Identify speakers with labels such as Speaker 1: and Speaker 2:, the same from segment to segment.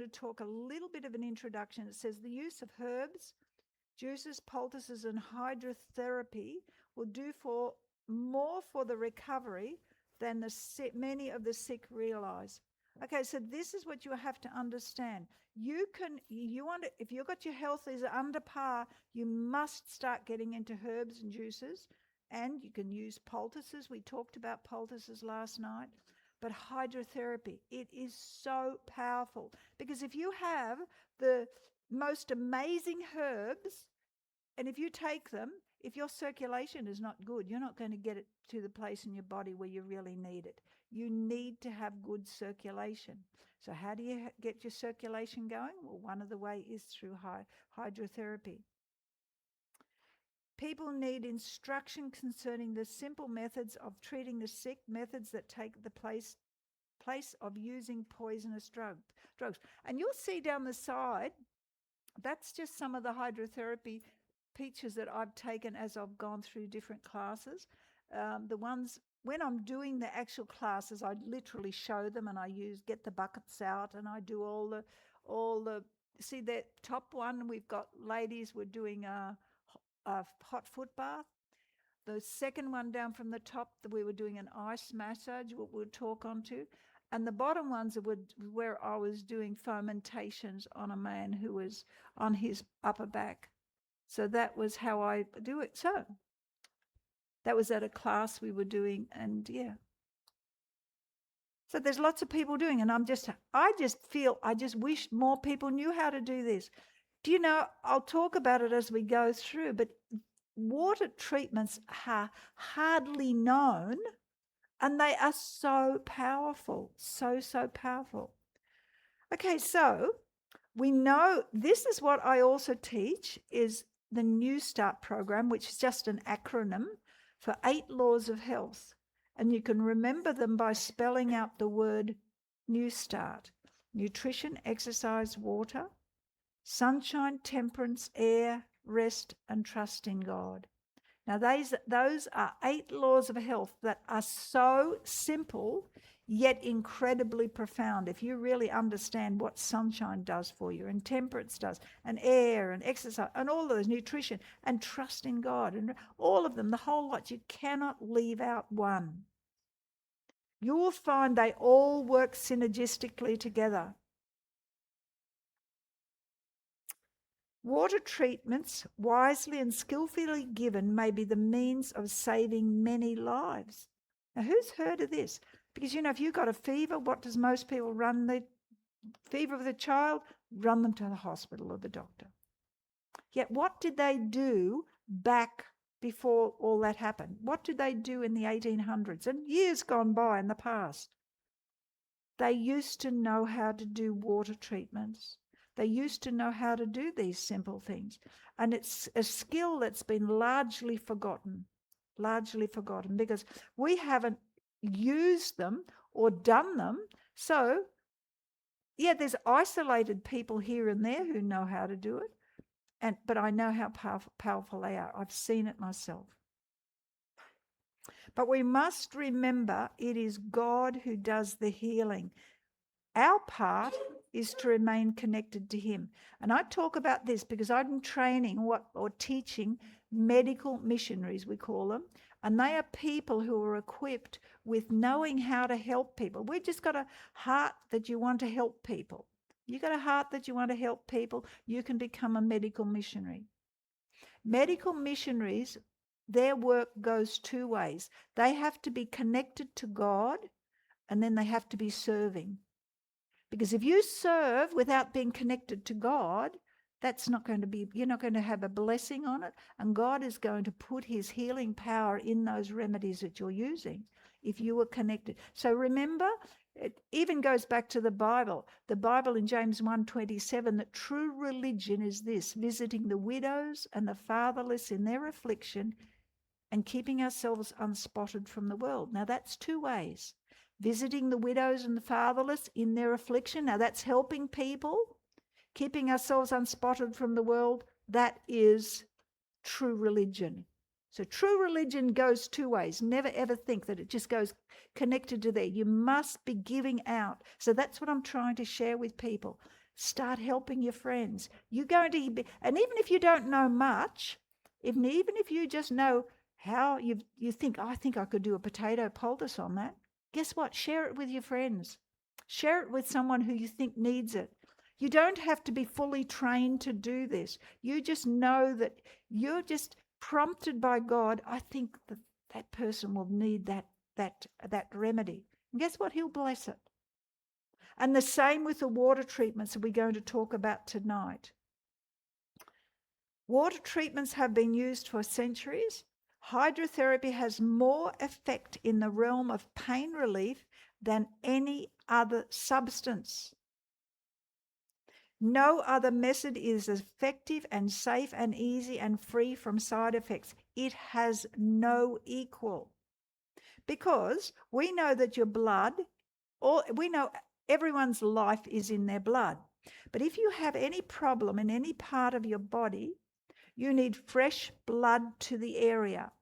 Speaker 1: to talk a little bit of an introduction. It says the use of herbs, juices, poultices, and hydrotherapy will do more for the recovery than many of the sick realize. Okay, so this is what you have to understand. If you've got your health is under par, you must start getting into herbs and juices, and you can use poultices. We talked about poultices last night. But hydrotherapy, it is so powerful, because if you have the most amazing herbs, and if you take them, if your circulation is not good, you're not going to get it to the place in your body where you really need it. You need to have good circulation. So how do you get your circulation going? Well, one of the ways is through hydrotherapy. People need instruction concerning the simple methods of treating the sick, methods that take the place of using poisonous drugs. And you'll see down the side, that's just some of the hydrotherapy pictures that I've taken as I've gone through different classes. The ones, when I'm doing the actual classes, I literally show them, and I get the buckets out, and I do all the see that top one, we've got ladies, we're doing a hot foot bath. The second one down from the top, we were doing an ice massage, what we'll talk on to. And the bottom ones where I was doing fomentations on a man who was on his upper back. So that was how I do it. So that was at a class we were doing, and yeah. So there's lots of people doing, and I just wish more people knew how to do this. Do you know, I'll talk about it as we go through, but water treatments are hardly known, and they are so powerful, so powerful. Okay, so we know this is what I also teach is the New Start program, which is just an acronym for 8 laws of health. And you can remember them by spelling out the word New Start: nutrition, exercise, water, sunshine, temperance, air, rest, and trust in God. Now, those are 8 laws of health that are so simple, yet incredibly profound. If you really understand what sunshine does for you, and temperance does, and air, and exercise, and all of those, nutrition, and trust in God, and all of them, the whole lot, you cannot leave out one. You will find they all work synergistically together. Water treatments, wisely and skillfully given, may be the means of saving many lives. Now, who's heard of this? Because, you know, if you've got a fever, what does most people run? The fever of the child, run them to the hospital or the doctor. Yet what did they do back before all that happened? What did they do in the 1800s and years gone by in the past? They used to know how to do water treatments. They used to know how to do these simple things. And it's a skill that's been largely forgotten because we haven't used them or done them. So, yeah, there's isolated people here and there who know how to do it. But I know how powerful they are. I've seen it myself. But we must remember it is God who does the healing. Our part is to remain connected to him. And I talk about this because I'm training or teaching medical missionaries, we call them. And they are people who are equipped with knowing how to help people. We've just got a heart that you want to help people. You got a heart that you want to help people, you can become a medical missionary. Medical missionaries, their work goes 2 ways. They have to be connected to God, and then they have to be serving. Because if you serve without being connected to God, you're not going to have a blessing on it, and God is going to put his healing power in those remedies that you're using if you are connected. So remember, it even goes back to the Bible. The Bible in James 1:27, that true religion is this: visiting the widows and the fatherless in their affliction and keeping ourselves unspotted from the world. Now that's 2 ways. Visiting the widows and the fatherless in their affliction. Now that's helping people. Keeping ourselves unspotted from the world. That is true religion. So true religion goes 2 ways. Never ever think that it just goes connected to there. You must be giving out. So that's what I'm trying to share with people. Start helping your friends. You're going to be, and even if you don't know much, even if you just know how you think, I think I could do a potato poultice on that. Guess what? Share it with your friends. Share it with someone who you think needs it. You don't have to be fully trained to do this. You just know that you're just prompted by God. I think that that person will need that remedy. And guess what? He'll bless it. And the same with the water treatments that we're going to talk about tonight. Water treatments have been used for centuries. Hydrotherapy has more effect in the realm of pain relief than any other substance. No other method is as effective and safe and easy and free from side effects. It has no equal. Because we know that your blood, we know everyone's life is in their blood. But if you have any problem in any part of your body, you need fresh blood to the area.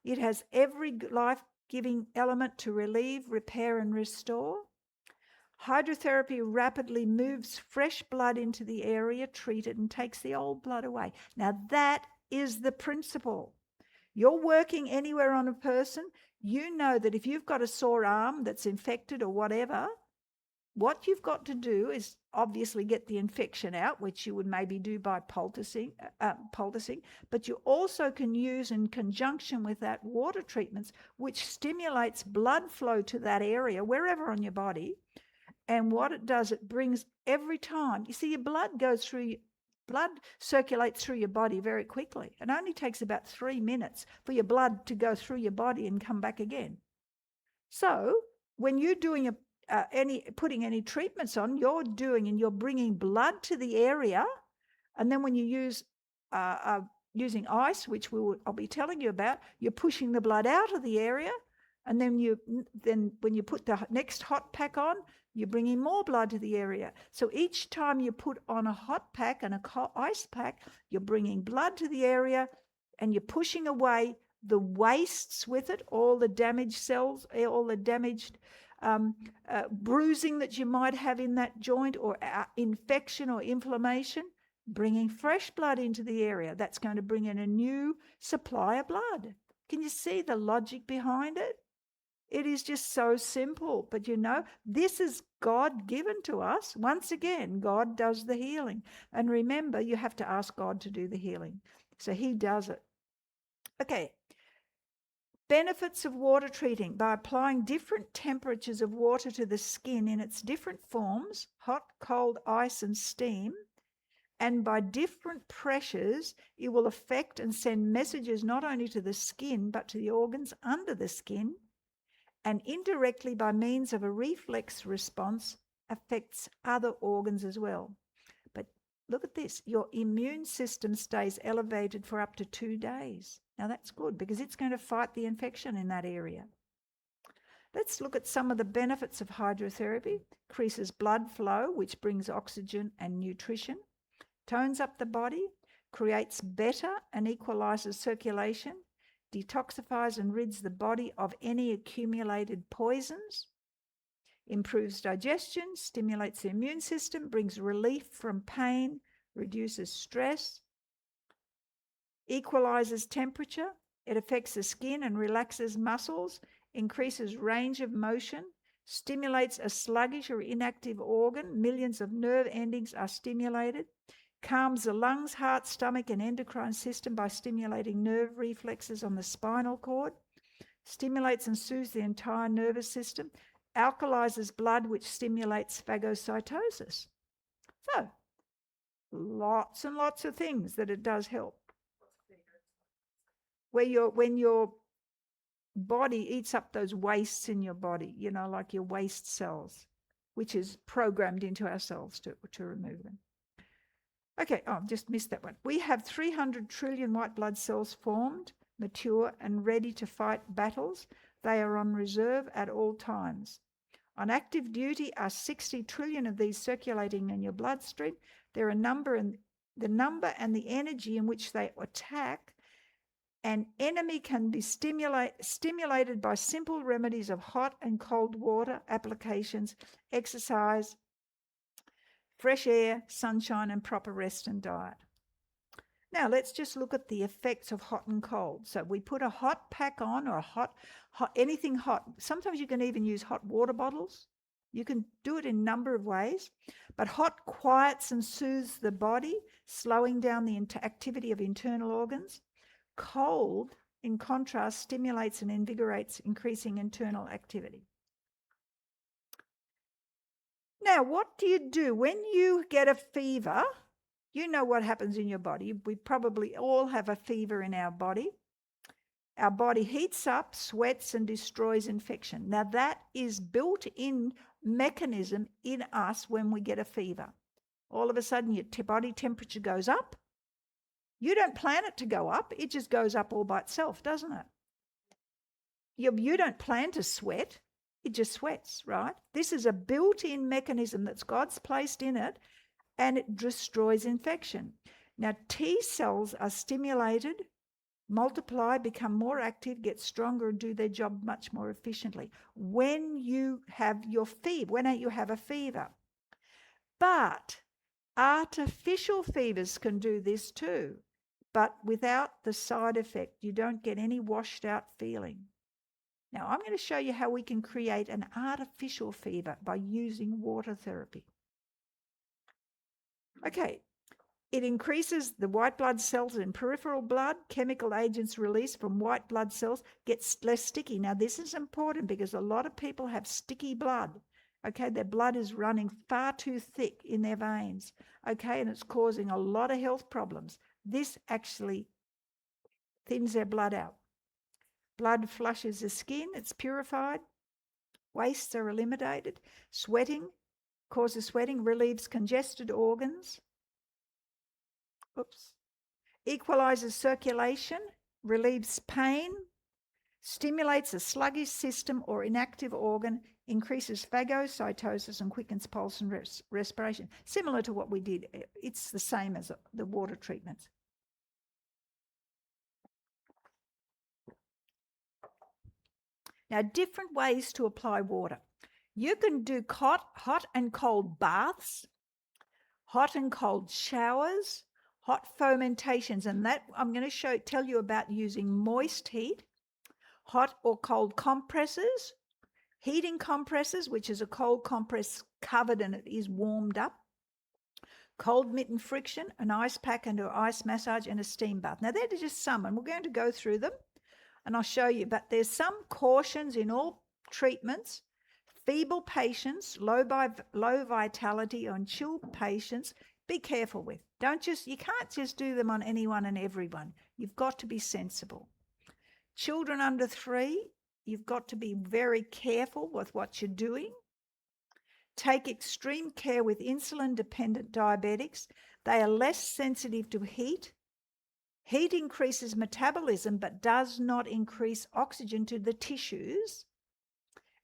Speaker 1: It has every life-giving element to relieve, repair, and restore. Hydrotherapy rapidly moves fresh blood into the area treated and takes the old blood away. Now that is the principle. You're working anywhere on a person, you know that if you've got a sore arm that's infected or whatever, what you've got to do is obviously get the infection out, which you would maybe do by poulticing, but you also can use in conjunction with that water treatments, which stimulates blood flow to that area, wherever on your body. And what it does, it brings every time, you see, your blood circulates through your body very quickly. It only takes about 3 minutes for your blood to go through your body and come back again. So when you're doing putting any treatments on, you're bringing blood to the area, and then when you use using ice, which I'll be telling you about, you're pushing the blood out of the area, and then when you put the next hot pack on, you're bringing more blood to the area. So each time you put on a hot pack and a ice pack, you're bringing blood to the area, and you're pushing away the wastes with it, all the damaged cells, all the damaged bruising that you might have in that joint, or infection or inflammation, bringing fresh blood into the area. That's going to bring in a new supply of blood. Can you see the logic behind it? It is just so simple. But this is God given to us. Once again, God does the healing. And remember, you have to ask God to do the healing. So he does it. Okay. Benefits of water treating. By applying different temperatures of water to the skin in its different forms, hot, cold, ice, and steam, and by different pressures, it will affect and send messages not only to the skin, but to the organs under the skin, and indirectly by means of a reflex response affects other organs as well. But look at this, your immune system stays elevated for up to 2 days. Now that's good because it's going to fight the infection in that area. Let's look at some of the benefits of hydrotherapy. Increases blood flow, which brings oxygen and nutrition. Tones up the body, creates better and equalizes circulation, detoxifies and rids the body of any accumulated poisons, improves digestion, stimulates the immune system, brings relief from pain, reduces stress, equalizes temperature, it affects the skin and relaxes muscles, increases range of motion, stimulates a sluggish or inactive organ, millions of nerve endings are stimulated, calms the lungs, heart, stomach, and endocrine system by stimulating nerve reflexes on the spinal cord, stimulates and soothes the entire nervous system, alkalizes blood, which stimulates phagocytosis. So, lots and lots of things that it does help. When your body eats up those wastes in your body, like your waste cells, which is programmed into our cells to remove them. Okay, just missed that one. We have 300 trillion white blood cells formed, mature, and ready to fight battles. They are on reserve at all times. On active duty are 60 trillion of these circulating in your bloodstream. There are the number and the energy in which they attack. An enemy can be stimulated by simple remedies of hot and cold water applications, exercise, fresh air, sunshine, and proper rest and diet. Now, let's just look at the effects of hot and cold. So we put a hot pack on, or a hot, anything hot. Sometimes you can even use hot water bottles. You can do it in a number of ways. But hot quiets and soothes the body, slowing down the activity of internal organs. Cold, in contrast, stimulates and invigorates, increasing internal activity. Now, what do you do when you get a fever? You know what happens in your body. We probably all have a fever in our body. Our body heats up, sweats, and destroys infection. Now, that is built-in mechanism in us when we get a fever. All of a sudden, your body temperature goes up. You don't plan it to go up. It just goes up all by itself, doesn't it? You don't plan to sweat. It just sweats, right? This is a built-in mechanism that God's placed in it, and it destroys infection. Now, T cells are stimulated, multiply, become more active, get stronger, and do their job much more efficiently when you have your fever, when you have a fever. But artificial fevers can do this too, but without the side effect. You don't get any washed out feeling. Now, I'm going to show you how we can create an artificial fever by using water therapy. Okay, it increases the white blood cells in peripheral blood. Chemical agents released from white blood cells gets less sticky. Now, this is important because a lot of people have sticky blood. Okay, their blood is running far too thick in their veins. Okay, and it's causing a lot of health problems. This actually thins their blood out. Blood flushes the skin, it's purified. Wastes are eliminated. Sweating causes sweating, relieves congested organs. Equalizes circulation, relieves pain, stimulates a sluggish system or inactive organ, increases phagocytosis and quickens pulse and respiration. Similar to what we did. It's the same as the water treatments. Now, different ways to apply water. You can do hot and cold baths, hot and cold showers, hot fomentations, and that I'm going to tell you about using moist heat, hot or cold compresses, heating compresses, which is a cold compress covered and it is warmed up, cold mitten friction, an ice pack and an ice massage, and a steam bath. Now, they're just some, and we're going to go through them. And I'll show you, but there's some cautions in all treatments. Feeble patients, low vitality, and chilled patients, be careful with. You can't just do them on anyone and everyone. You've got to be sensible. Children under 3, you've got to be very careful with what you're doing. Take extreme care with insulin-dependent diabetics. They are less sensitive to heat. Heat increases metabolism but does not increase oxygen to the tissues.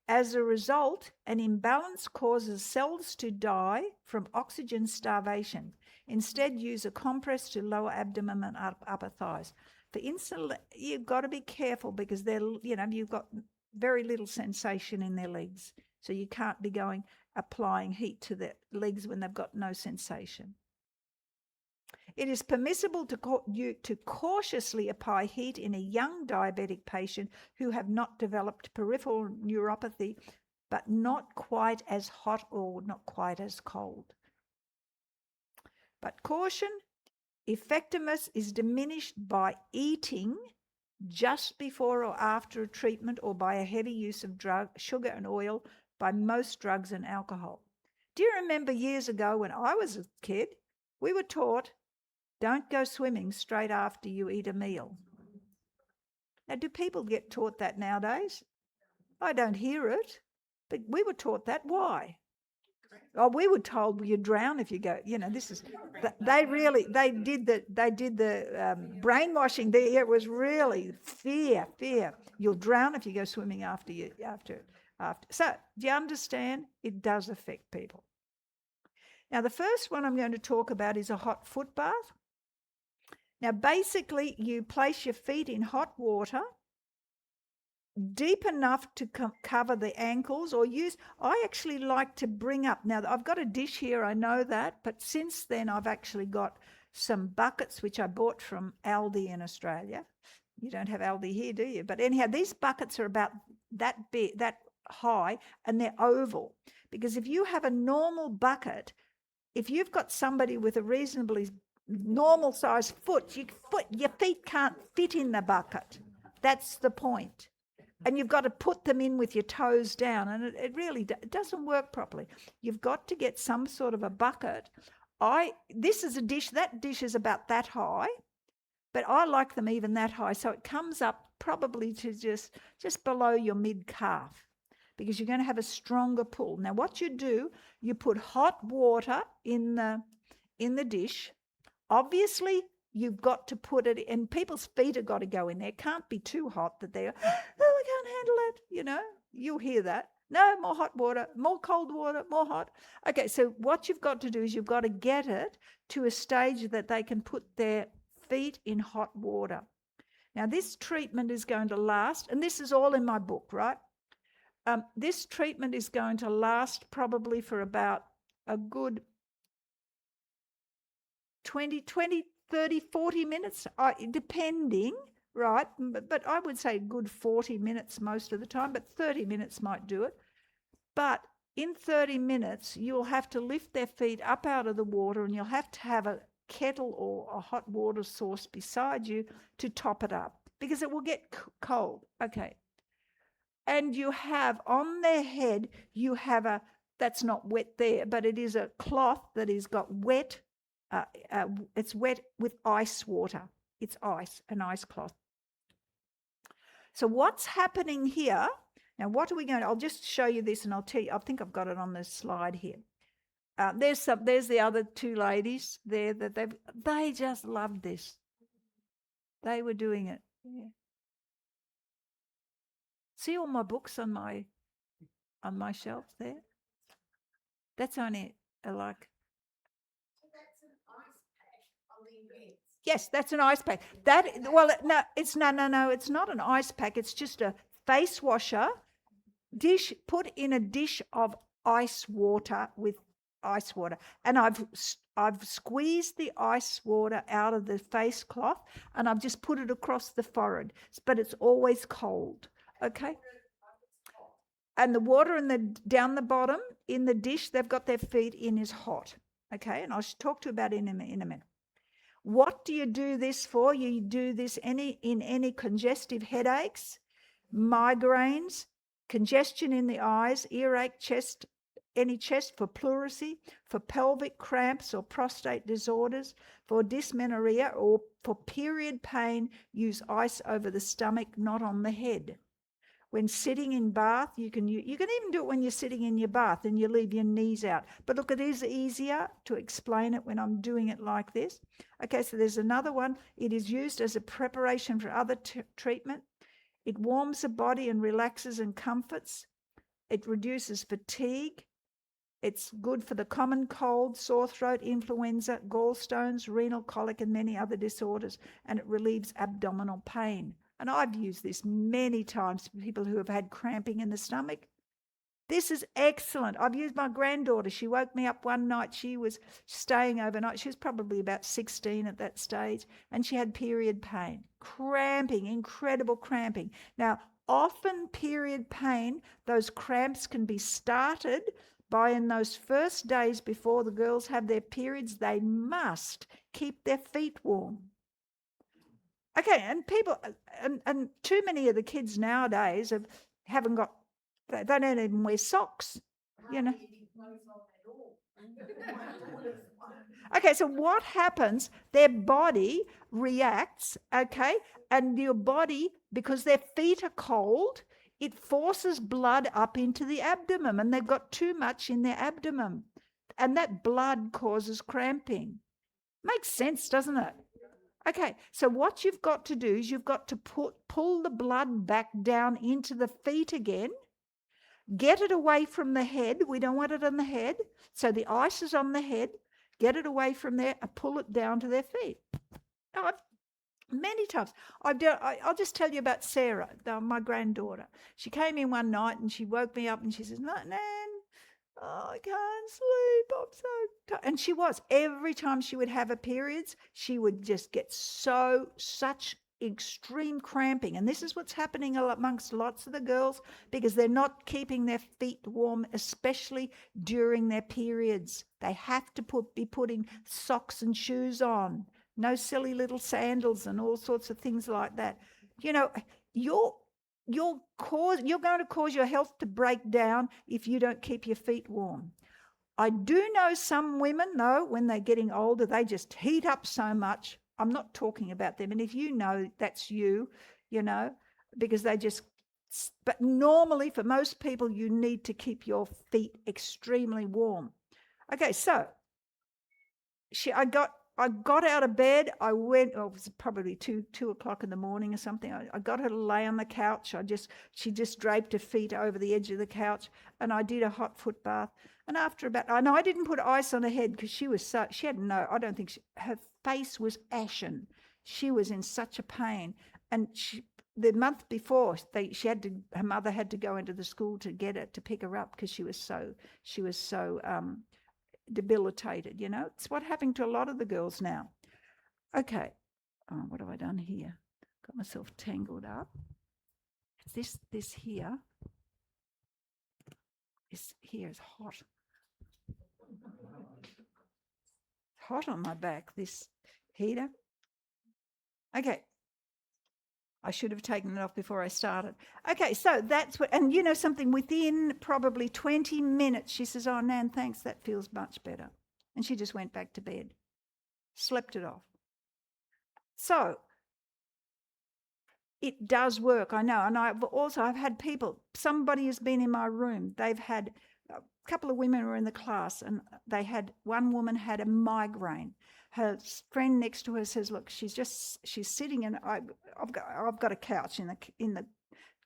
Speaker 1: As a result, an imbalance causes cells to die from oxygen starvation. Instead, use a compress to lower abdomen and upper thighs. For insulin, you've got to be careful because you've got very little sensation in their legs. So you can't be applying heat to their legs when they've got no sensation. It is permissible to cautiously apply heat in a young diabetic patient who have not developed peripheral neuropathy, but not quite as hot or not quite as cold. But caution, effectiveness is diminished by eating just before or after a treatment or by a heavy use of sugar and oil, by most drugs and alcohol. Do you remember years ago when I was a kid, we were taught, don't go swimming straight after you eat a meal. Now, do people get taught that nowadays? I don't hear it, but we were taught that. Why? Oh, we were told you drown if you go. This is. They did the brainwashing there. It was really fear. You'll drown if you go swimming after. So, do you understand? It does affect people. Now, the first one I'm going to talk about is a hot foot bath. Now, basically, you place your feet in hot water deep enough to cover the ankles, or I actually like to bring up. Now, I've got a dish here, I know that, but since then I've actually got some buckets which I bought from Aldi in Australia. You don't have Aldi here, do you? But anyhow, these buckets are about that big, that high, and they're oval. Because if you have a normal bucket, if you've got somebody with a reasonably normal sized foot, your feet can't fit in the bucket. That's the point. And you've got to put them in with your toes down, and it really doesn't work properly. You've got to get some sort of a bucket. This is a dish, that dish is about that high, but I like them even that high. So it comes up probably to just below your mid-calf, because you're going to have a stronger pull. Now what you do, you put hot water in the dish. Obviously, you've got to put it in. People's feet have got to go in there. It can't be too hot that they're, oh, I can't handle it. You'll hear that. No, more hot water, more cold water, more hot. Okay, so what you've got to do is you've got to get it to a stage that they can put their feet in hot water. Now, this treatment is going to last, and this is all in my book, right? This treatment is going to last probably for about a good 20, 30, 40 minutes, depending, right? But I would say a good 40 minutes most of the time, but 30 minutes might do it. But in 30 minutes, you'll have to lift their feet up out of the water, and you'll have to have a kettle or a hot water source beside you to top it up, because it will get cold. Okay. And you have on their head, that's not wet there, but it is a cloth that has got wet. It's wet with ice water. It's ice, an ice cloth. So what's happening here? Now, what are we going to? I'll just show you this, and I'll tell you. I think I've got it on the slide here. There's the other two ladies there that they just loved this. They were doing it. Yeah. See all my books on my shelf there? That's only like. Yes, that's an ice pack. No, it's not an ice pack. It's just a face washer dish put in a dish of ice water with ice water. And I've squeezed the ice water out of the face cloth, and I've just put it across the forehead, but it's always cold. Okay? And the water down the bottom in the dish they've got their feet in is hot. Okay? And I'll talk to you about it in a minute. What do you do this for? You do this in any congestive headaches, migraines, congestion in the eyes, earache, chest for pleurisy, for pelvic cramps or prostate disorders, for dysmenorrhea, or for period pain. Use ice over the stomach, not on the head. When sitting in bath, you can even do it when you're sitting in your bath and you leave your knees out. But look, it is easier to explain it when I'm doing it like this. Okay, so there's another one. It is used as a preparation for other treatment. It warms the body and relaxes and comforts. It reduces fatigue. It's good for the common cold, sore throat, influenza, gallstones, renal colic, and many other disorders. And it relieves abdominal pain. And I've used this many times for people who have had cramping in the stomach. This is excellent. I've used my granddaughter. She woke me up one night. She was staying overnight. She was probably about 16 at that stage, and she had period pain, cramping, incredible cramping. Now, often period pain, those cramps can be started by, in those first days before the girls have their periods, they must keep their feet warm. Okay, and people, and too many of the kids nowadays haven't got, they don't even wear socks, you know. Okay, so what happens? Their body reacts, okay, and your body, because their feet are cold, it forces blood up into the abdomen, and they've got too much in their abdomen, and that blood causes cramping. Makes sense, doesn't it? Okay, so what you've got to do is you've got to pull the blood back down into the feet again, get it away from the head. We don't want it on the head. So the ice is on the head. Get it away from there and pull it down to their feet. Many times. I'll just tell you about Sarah, my granddaughter. She came in one night and she woke me up and she says, "No, Nan, oh, I can't sleep. I'm so tired." And she was. Every time she would have her periods, she would just get such extreme cramping. And this is what's happening amongst lots of the girls because they're not keeping their feet warm, especially during their periods. They have to be putting socks and shoes on. No silly little sandals and all sorts of things like that. You know, you're going to cause your health to break down if you don't keep your feet warm. I do know some women, though, when they're getting older, they just heat up so much. I'm not talking about them. And if you know that's you, because they just, but normally for most people, you need to keep your feet extremely warm. Okay, so I got out of bed. I went. Oh, it was probably 2 o'clock in the morning or something. I got her to lay on the couch. She just draped her feet over the edge of the couch, and I did a hot foot bath. And after I didn't put ice on her head because she had no. I don't think her face was ashen. She was in such a pain, and the month before her mother had to go into the school to pick her up because she was so debilitated. It's what happening to a lot of the girls now. Okay. What have I done here? Got myself tangled up. This here. This here is hot. Hot on my back, this heater. Okay. I should have taken it off before I started. Okay, so that's what, and something, within probably 20 minutes, she says, "Oh, Nan, thanks, that feels much better." And she just went back to bed, slept it off. So it does work, I know. And I've had somebody has been in my room. They've had a couple of women were in the class, and one woman had a migraine. Her friend next to her says, "Look, she's sitting, and I've got a couch in the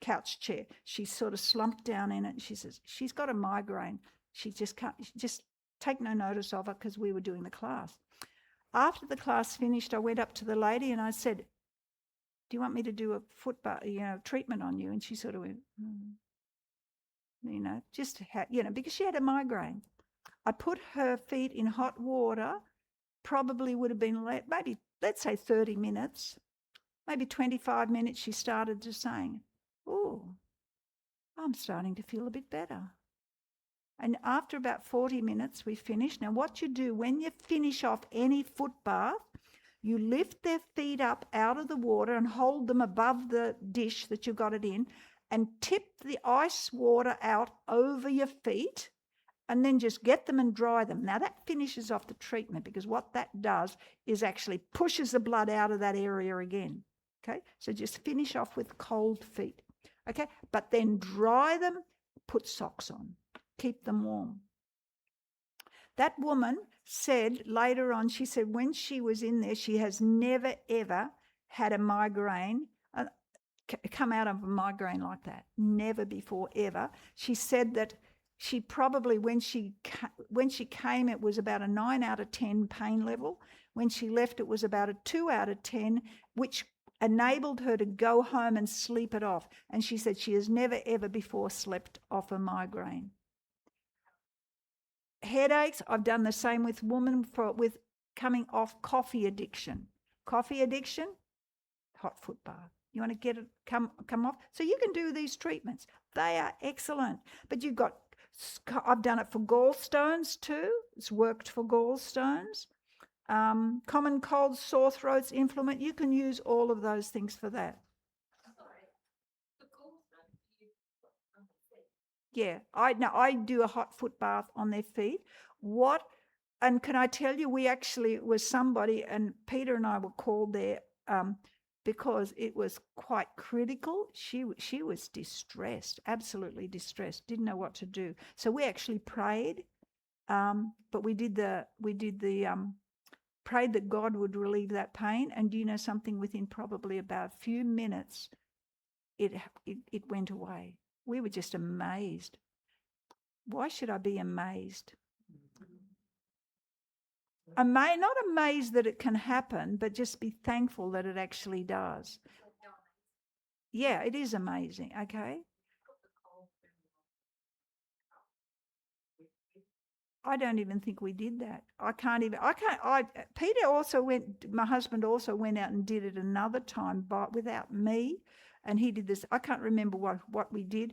Speaker 1: couch chair. She's sort of slumped down in it, and she says she's got a migraine. She just can't. Just take no notice of her because we were doing the class." After the class finished, I went up to the lady and I said, "Do you want me to do a foot treatment on you?" And she sort of went, because she had a migraine. I put her feet in hot water. Probably would have been maybe, let's say 30 minutes, maybe 25 minutes. She started just saying, "Oh, I'm starting to feel a bit better." And after about 40 minutes, we finished. Now, what you do when you finish off any foot bath, you lift their feet up out of the water and hold them above the dish that you got it in and tip the ice water out over your feet and then just get them and dry them. Now, that finishes off the treatment because what that does is actually pushes the blood out of that area again. Okay, so just finish off with cold feet. Okay, but then dry them, put socks on, keep them warm. That woman said later on, she said when she was in there, she has never, ever had a migraine, come out of a migraine like that. Never before, ever. She said that she probably, when she came, it was about a 9 out of 10 pain level. When she left, it was about a 2 out of 10, which enabled her to go home and sleep it off. And she said she has never, ever before slept off a migraine. Headaches, I've done the same with women with coming off coffee addiction. Coffee addiction, hot foot bath. You want to get it come off? So you can do these treatments. They are excellent. But I've done it for gallstones too. It's worked for gallstones. Common colds, sore throats, inflammation. You can use all of those things for that. Yeah, I do a hot foot bath on their feet. And can I tell you, it was somebody, and Peter and I were called there because it was quite critical. She was distressed, absolutely distressed, didn't know what to do. So we actually prayed, but we did the prayed that God would relieve that pain. And do you know something? Within probably about a few minutes, it went away. We were just amazed. Why should I be amazed? Not amazed that it can happen, but just be thankful that it actually does. Yeah, it is amazing. Okay. I don't even think we did that. Peter also my husband also went out and did it another time, but without me. And he did this. I can't remember what we did.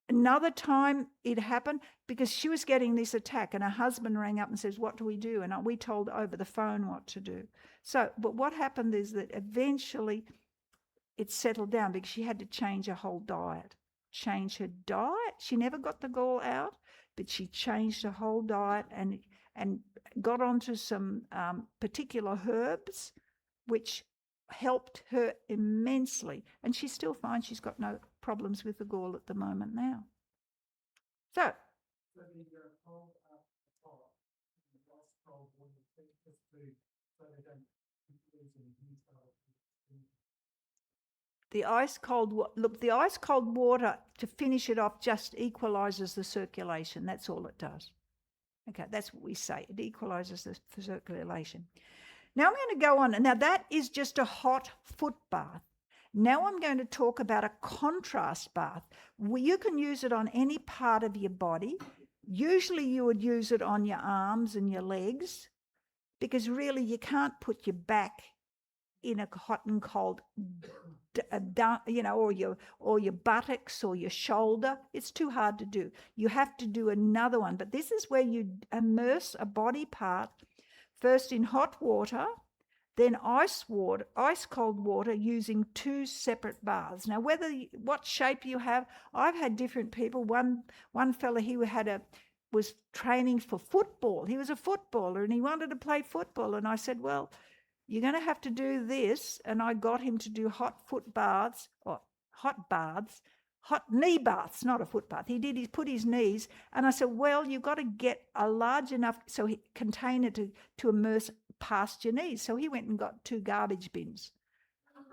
Speaker 1: Another time it happened because she was getting this attack and her husband rang up and says, what do we do? And we told over the phone what to do. So, but what happened is that eventually it settled down because she had to change her whole diet. Change her diet. She never got the gall out, but she changed her whole diet and got onto some particular herbs, which helped her immensely. And she still finds she's got no problems with the gall at the moment now. So, the ice cold water, to finish it off, just equalizes the circulation. That's all it does. Okay, that's what we say. It equalizes the circulation. Now I'm going to go on. Now that is just a hot foot bath. Now I'm going to talk about a contrast bath. You can use it on any part of your body. Usually you would use it on your arms and your legs because really you can't put your back in a hot and cold, or your buttocks or your shoulder. It's too hard to do. You have to do another one. But this is where you immerse a body part first in hot water, then ice cold water, using two separate baths. Now, what shape you have, I've had different people. One fella, was training for football. He was a footballer and he wanted to play football. And I said, well, you're going to have to do this. And I got him to do hot knee baths, not a foot bath. He put his knees. And I said, well, you've got to get a large enough container to immerse past your knees. So he went and got 2 garbage bins.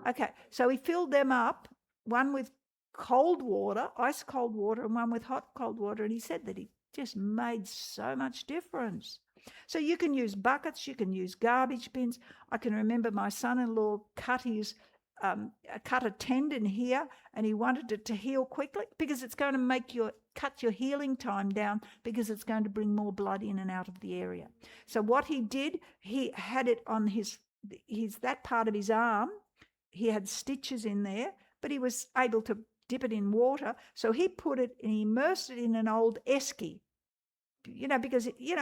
Speaker 1: Okay, so he filled them up, one with cold water, ice cold water, and one with hot cold water. And he said that it just made so much difference. So you can use buckets, you can use garbage bins. I can remember my son-in-law cut a tendon here, and he wanted it to heal quickly because it's going to cut your healing time down because it's going to bring more blood in and out of the area. So what he did, he had it on that part of his arm. He had stitches in there, but he was able to dip it in water. So he put it and he immersed it in an old esky. Because you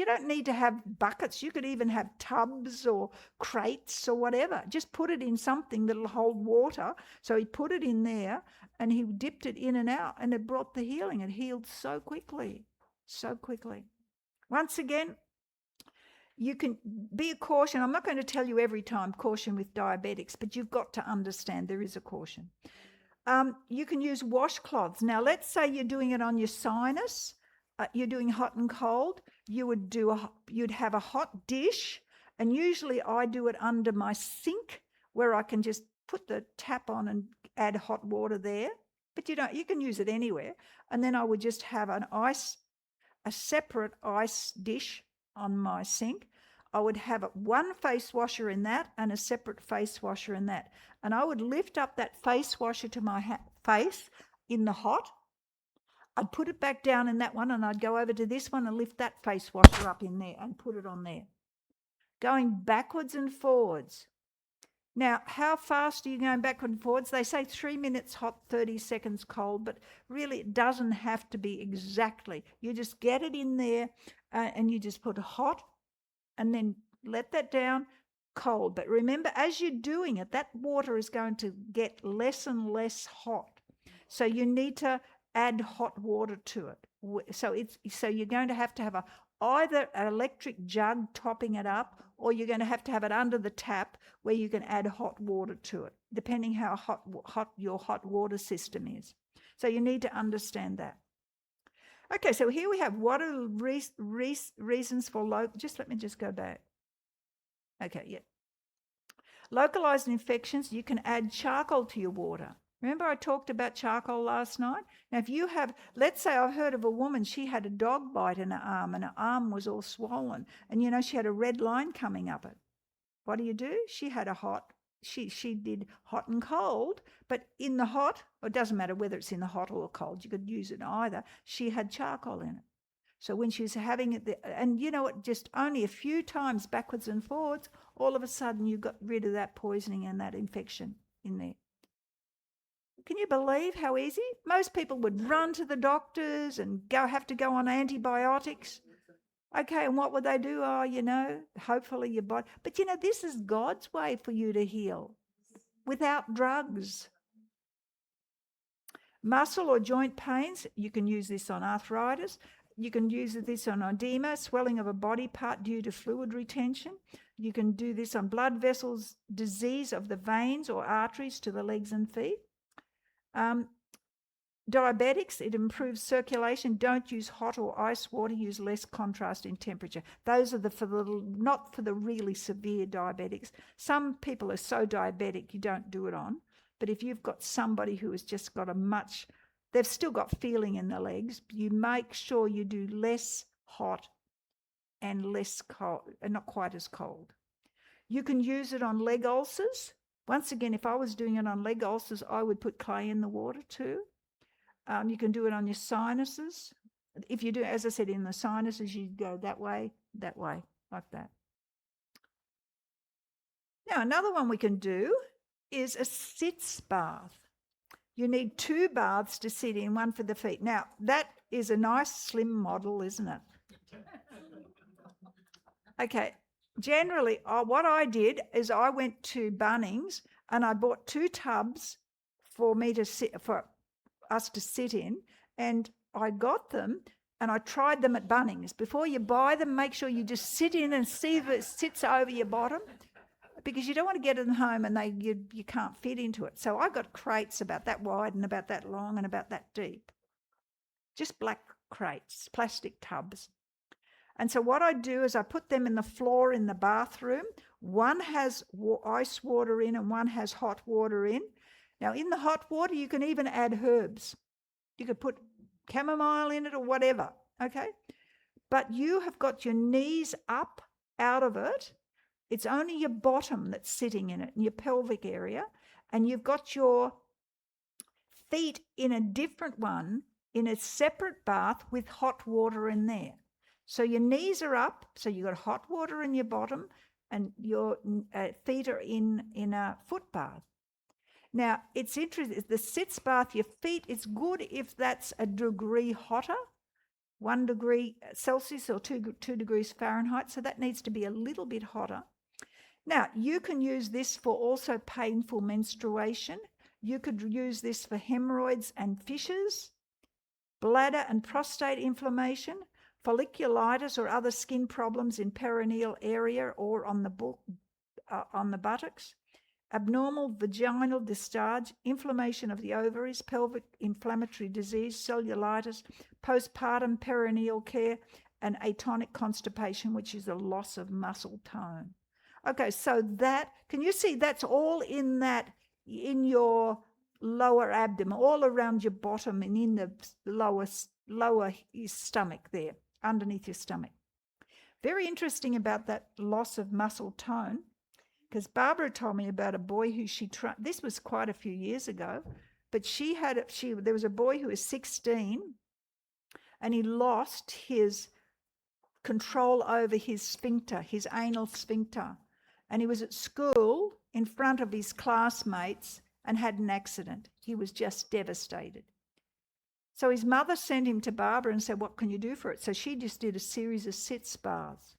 Speaker 1: don't need to have buckets. You could even have tubs or crates or whatever. Just put it in something that'll hold water. So he put it in there and he dipped it in and out, and it brought the healing. It healed so quickly. Once again, you can be a caution. I'm not going to tell you every time caution with diabetics, but you've got to understand there is a caution. You can use washcloths. Now, let's say you're doing it on your sinus. You're doing hot and cold. You'd have a hot dish, and usually I do it under my sink where I can just put the tap on and add hot water there. But you can use it anywhere. And then I would just have a separate ice dish on my sink. I would have one face washer in that and a separate face washer in that. And I would lift up that face washer to my face in the hot. I'd put it back down in that one, and I'd go over to this one and lift that face washer up in there and put it on there. Going backwards and forwards. Now, how fast are you going backward and forwards? They say 3 minutes hot, 30 seconds cold, but really it doesn't have to be exactly. You just get it in there and you just put hot and then let that down, cold. But remember, as you're doing it, that water is going to get less and less hot. So you need to add hot water to it. So you're going to have either an electric jug topping it up, or you're going to have it under the tap where you can add hot water to it, depending how hot your hot water system is. So you need to understand that. Okay, so here we have what are reasons for just let me just go back. Okay, yeah. Localized infections, you can add charcoal to your water. Remember I talked about charcoal last night? Now, if you have, let's say I've heard of a woman, she had a dog bite in her arm and her arm was all swollen. And, she had a red line coming up it. What do? She had she did hot and cold, but in the hot, it doesn't matter whether it's in the hot or the cold, you could use it either. She had charcoal in it. So when she was having it, and just only a few times backwards and forwards, all of a sudden you got rid of that poisoning and that infection in there. Can you believe how easy? Most people would run to the doctors and have to go on antibiotics. Okay, and what would they do? Oh, hopefully your body. But this is God's way for you to heal without drugs. Muscle or joint pains, you can use this on arthritis. You can use this on edema, swelling of a body part due to fluid retention. You can do this on blood vessels, disease of the veins or arteries to the legs and feet. Diabetics, it improves circulation. Don't use hot or ice water. Use less contrast in temperature. Those are not for the really severe diabetics. Some people are so diabetic you don't do it on. But if you've got somebody who has just got they've still got feeling in the legs, you make sure you do less hot and less cold, and not quite as cold. You can use it on leg ulcers. Once again, if I was doing it on leg ulcers, I would put clay in the water too. You can do it on your sinuses. If you do, as I said, in the sinuses, you go that way, like that. Now, another one we can do is a sitz bath. You need 2 baths to sit in, one for the feet. Now, that is a nice slim model, isn't it? Okay, generally, what I did is I went to Bunnings and I bought 2 tubs for us to sit in, and I got them and I tried them at Bunnings. Before you buy them, make sure you just sit in and see if it sits over your bottom, because you don't want to get them home and you can't fit into it. So I got crates about that wide and about that long and about that deep. Just black crates, plastic tubs. And so what I do is I put them in the floor in the bathroom. One has ice water in and one has hot water in. Now, in the hot water, you can even add herbs. You could put chamomile in it or whatever, okay? But you have got your knees up out of it. It's only your bottom that's sitting in it, in your pelvic area. And you've got your feet in a different one, in a separate bath with hot water in there. So your knees are up, so you've got hot water in your bottom, and your feet are in a foot bath. Now, it's interesting, the sitz bath, your feet, it's good if that's a degree hotter, 1 degree Celsius or 2 degrees Fahrenheit, so that needs to be a little bit hotter. Now, you can use this for also painful menstruation. You could use this for hemorrhoids and fissures, bladder and prostate inflammation, folliculitis or other skin problems in perineal area or on the buttocks, abnormal vaginal discharge, inflammation of the ovaries, pelvic inflammatory disease, cellulitis, postpartum perineal care, and atonic constipation, which is a loss of muscle tone. Okay, so can you see that's all in your lower abdomen, all around your bottom and in the lower stomach there, underneath your stomach. Very interesting about that loss of muscle tone, because Barbara told me about a boy who this was quite a few years ago, but there was a boy who was 16 and he lost his control over his sphincter, his anal sphincter. And he was at school in front of his classmates and had an accident. He was just devastated. So his mother sent him to Barbara and said, what can you do for it? So she just did a series of sitz baths.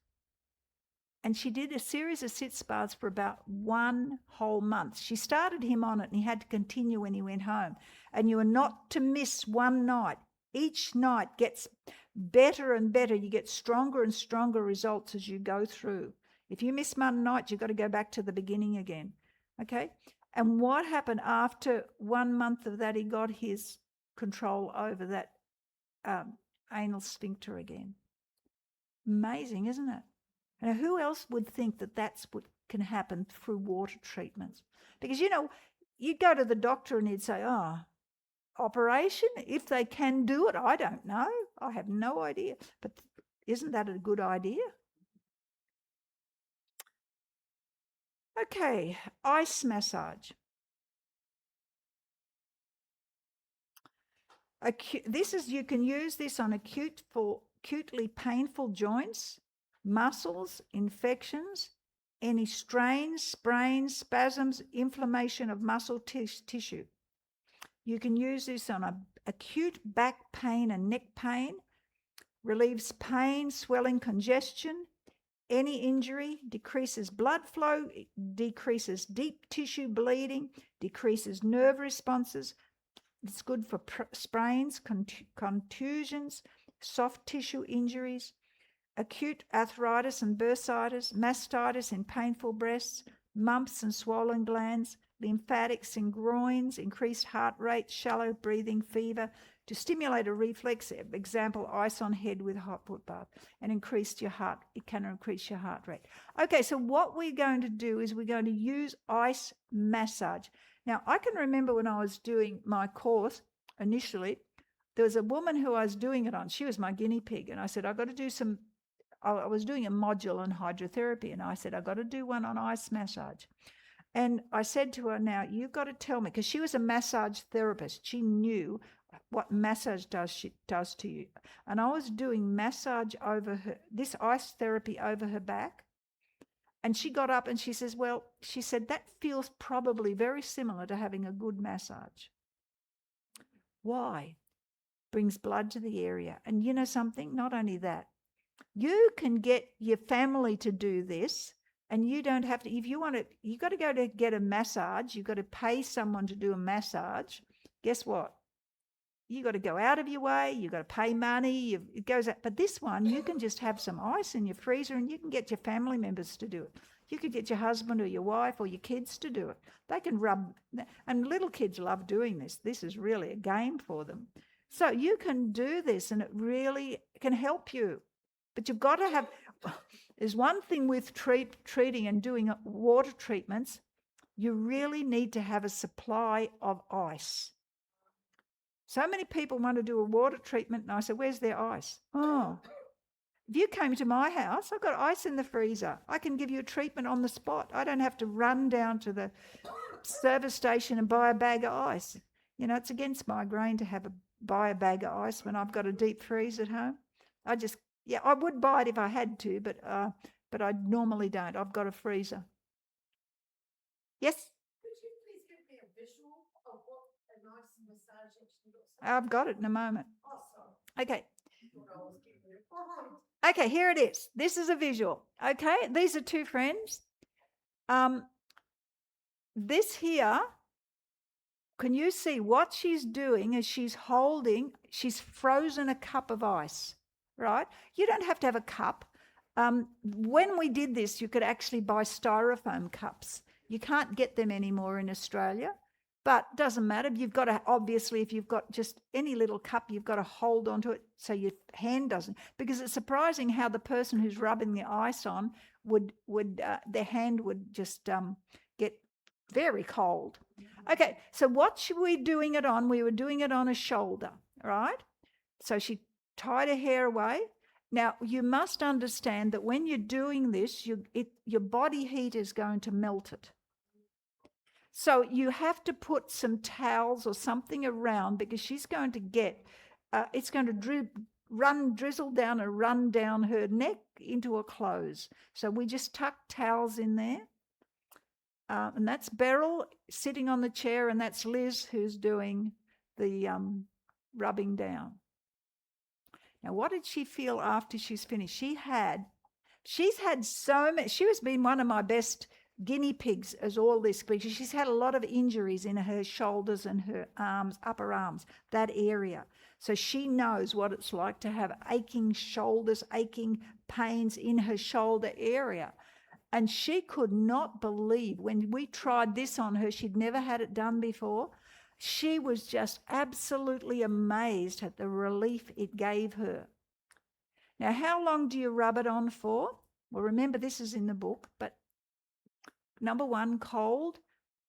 Speaker 1: And she did a series of sitz baths for about 1 whole month. She started him on it and he had to continue when he went home. And you are not to miss one night. Each night gets better and better. You get stronger and stronger results as you go through. If you miss one night, you've got to go back to the beginning again. Okay? And what happened after 1 month of that, he got his control over that anal sphincter again. Amazing, isn't it? Now, who else would think that that's what can happen through water treatments? Because, you'd go to the doctor and he'd say, oh, operation? If they can do it, I don't know. I have no idea. But isn't that a good idea? Okay, ice massage. You can use this on acutely painful joints, muscles, infections, any strains, sprains, spasms, inflammation of muscle tissue. You can use this on acute back pain and neck pain, relieves pain, swelling, congestion, any injury, decreases blood flow, decreases deep tissue bleeding, decreases nerve responses. It's good for sprains, contusions, soft tissue injuries, acute arthritis and bursitis, mastitis in painful breasts, mumps and swollen glands, lymphatics in groins, increased heart rate, shallow breathing, fever, to stimulate a reflex, example, ice on head with a hot foot bath, and it can increase your heart rate. Okay, so what we're going to do is we're going to use ice massage. Now, I can remember when I was doing my course initially, there was a woman who I was doing it on. She was my guinea pig, and I said, I was doing a module on hydrotherapy, and I said, I've got to do one on ice massage. And I said to her, now, you've got to tell me, because she was a massage therapist. She knew what massage does to you. And I was doing massage over her, this ice therapy over her back. And she got up and she says, well, she said, that feels probably very similar to having a good massage. Why? Brings blood to the area. And you know something? Not only that, you can get your family to do this, and you don't have to. If you want to, you've got to go to get a massage. You've got to pay someone to do a massage. Guess what? You got to go out of your way. You got to pay money. It goes out. But this one, you can just have some ice in your freezer, and you can get your family members to do it. You could get your husband or your wife or your kids to do it. They can rub, and little kids love doing this. This is really a game for them. So you can do this, and it really can help you. But you've got to have. There's one thing with treating and doing water treatments. You really need to have a supply of ice. So many people want to do a water treatment, and I said, where's their ice? Oh, if you came to my house, I've got ice in the freezer. I can give you a treatment on the spot. I don't have to run down to the service station and buy a bag of ice. You know, it's against my grain to buy a bag of ice when I've got a deep freeze at home. I would buy it if I had to, but I normally don't. I've got a freezer. Yes?
Speaker 2: Could you please give me a visual of what a nice massage actually looks like?
Speaker 1: I've got it in a moment.
Speaker 2: Oh, sorry.
Speaker 1: Okay.
Speaker 2: Oh.
Speaker 1: Okay, here it is. This is a visual. Okay, these are two friends. This here, can you see what she's doing is she's frozen a cup of ice, right? You don't have to have a cup. When we did this, you could actually buy styrofoam cups. You can't get them anymore in Australia, but it doesn't matter. You've got to, obviously, if you've got just any little cup, you've got to hold onto it so your hand doesn't, because it's surprising how the person who's rubbing the ice on their hand would just get very cold. Okay, so what were we doing it on? We were doing it on a shoulder, right? So she tied her hair away. Now, you must understand that when you're doing this, your body heat is going to melt it. So you have to put some towels or something around, because she's going to it's going to drizzle down and run down her neck into her clothes. So we just tuck towels in there. And that's Beryl sitting on the chair, and that's Liz who's doing the rubbing down. Now, what did she feel after she's finished? She's had so much. She has been one of my best guinea pigs as all this, because she's had a lot of injuries in her shoulders and her arms, upper arms, that area. So she knows what it's like to have aching shoulders, aching pains in her shoulder area. And she could not believe when we tried this on her, she'd never had it done before. She was just absolutely amazed at the relief it gave her. Now, how long do you rub it on for? Well, remember, this is in the book, but number one, cold.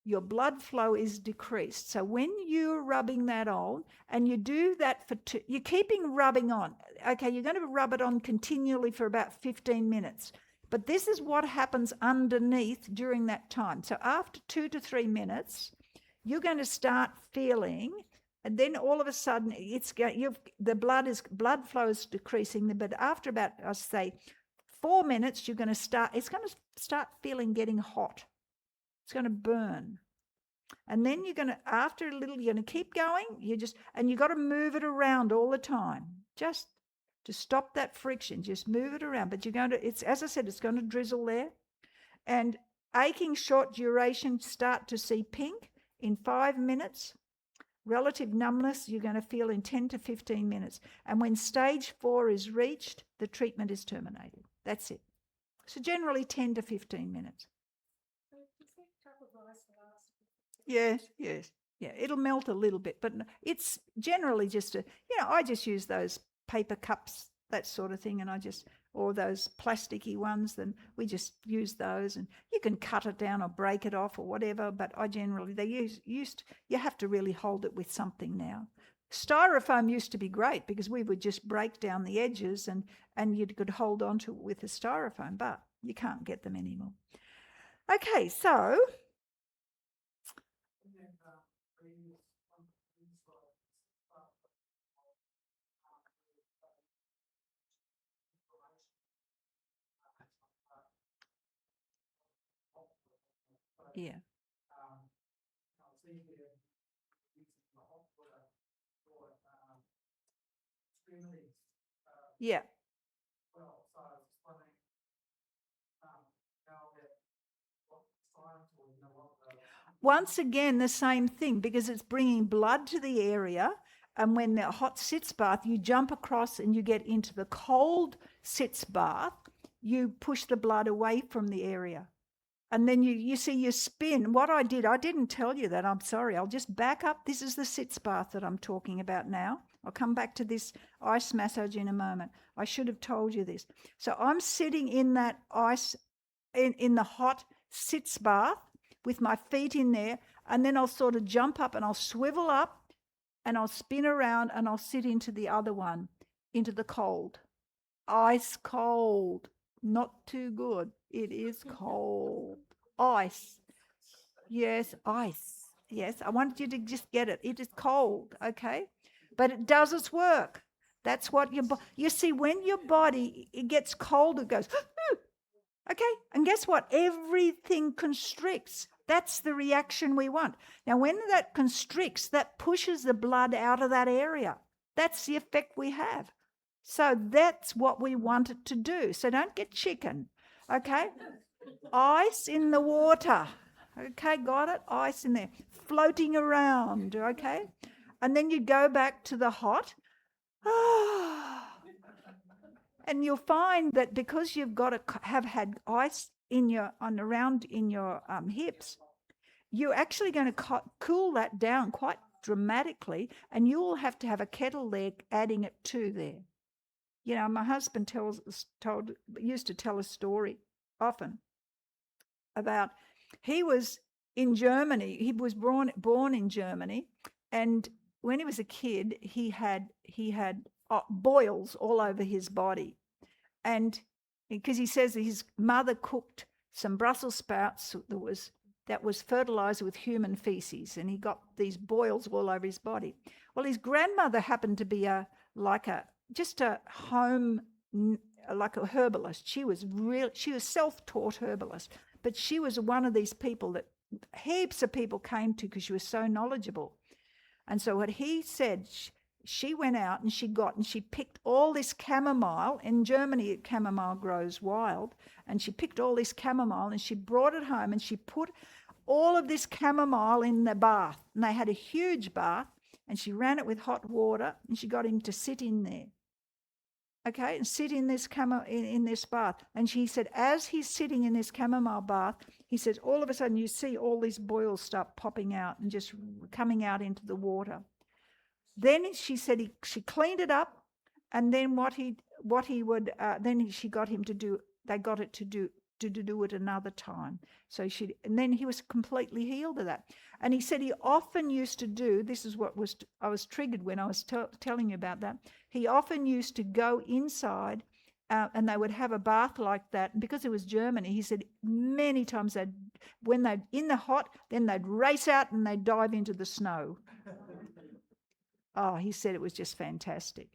Speaker 1: your blood flow is decreased. So when you're rubbing that on, and you do that for you're keeping rubbing on. Okay, you're going to rub it on continually for about 15 minutes. But this is what happens underneath during that time. So after 2 to 3 minutes, you're going to start feeling, and then all of a sudden the blood flow is decreasing. But after about, I say, 4 minutes, it's going to start feeling getting hot. It's going to burn. And then after a little, you're going to keep going. And you got to move it around all the time, just to stop that friction. Just move it around. But as I said, it's going to drizzle there. And aching short duration, start to see pink in 5 minutes. Relative numbness, you're going to feel in 10 to 15 minutes. And when stage 4 is reached, the treatment is terminated. That's it. So generally 10 to 15 minutes. Yes. Yeah, it'll melt a little bit, but it's generally just I just use those paper cups, that sort of thing, or those plasticky ones, then we just use those, and you can cut it down or break it off or whatever, but you have to really hold it with something now. Styrofoam used to be great because we would just break down the edges and you could hold on to it with a styrofoam, but you can't get them anymore. Okay, so yeah. Yeah. Once again, the same thing, because it's bringing blood to the area. And when the hot sitz bath, you jump across and you get into the cold sitz bath, you push the blood away from the area. And then you spin. What I didn't tell you that. I'm sorry. I'll just back up. This is the sitz bath that I'm talking about now. I'll come back to this ice massage in a moment. I should have told you this. So I'm sitting in that ice, in the hot sitz bath with my feet in there, and then I'll sort of jump up and I'll swivel up and I'll spin around and I'll sit into the other one, into the cold. Ice cold. Not too good. It is cold. Ice. Yes, ice. Yes, I wanted you to just get it. It is cold, okay? But it does its work. That's what you see, when your body, it gets cold, it goes, okay? And guess what? Everything constricts. That's the reaction we want. Now, when that constricts, that pushes the blood out of that area. That's the effect we have. So that's what we want it to do. So don't get chicken, okay? Ice in the water, okay, got it? Ice in there, floating around, okay? And then you go back to the hot. And you'll find that because you've got to have had ice around in your hips, you're actually going to cool that down quite dramatically, and you'll have to have a kettle there adding it to there. My husband used to tell a story often about, he was in Germany. He was born in Germany, and when he was a kid, he had boils all over his body, and because he says that his mother cooked some Brussels sprouts that was fertilized with human feces, and he got these boils all over his body. Well, his grandmother happened to be just a home, like a herbalist. She was self-taught herbalist, but she was one of these people that heaps of people came to because she was so knowledgeable. And so what he said, she went out and she picked all this chamomile. In Germany, chamomile grows wild, and she picked all this chamomile and she brought it home and she put all of this chamomile in the bath. And they had a huge bath, and she ran it with hot water, and she got him to sit in there. Okay, and sit in this in this bath. And she said, as he's sitting in this chamomile bath, he says, all of a sudden you see all these boils start popping out and just coming out into the water. Then she said she cleaned it up, and then what he would then she got him to do. They got it to to do it another time. And then he was completely healed of that. And he said he often used to do, this is what I was triggered when I was telling you about that. He often used to go inside and they would have a bath like that. And because it was Germany, he said many times when they're in the hot, then they'd race out and they'd dive into the snow. Oh, he said it was just fantastic.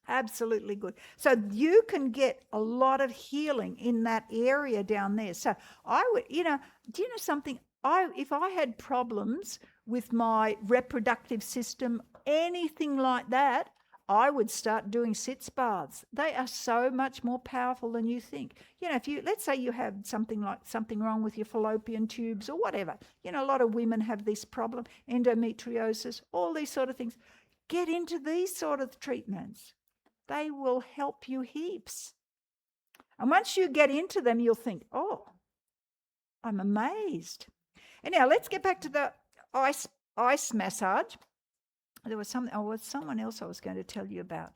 Speaker 1: Absolutely good. So you can get a lot of healing in that area down there. So I would, do you know something? If I had problems with my reproductive system, anything like that, I would start doing sitz baths. They are so much more powerful than you think. Let's say you have something wrong with your fallopian tubes or whatever. A lot of women have this problem, endometriosis, all these sort of things. Get into these sort of treatments. They will help you heaps. And once you get into them, you'll think, oh, I'm amazed. Anyhow, let's get back to the ice massage. There was someone else I was going to tell you about.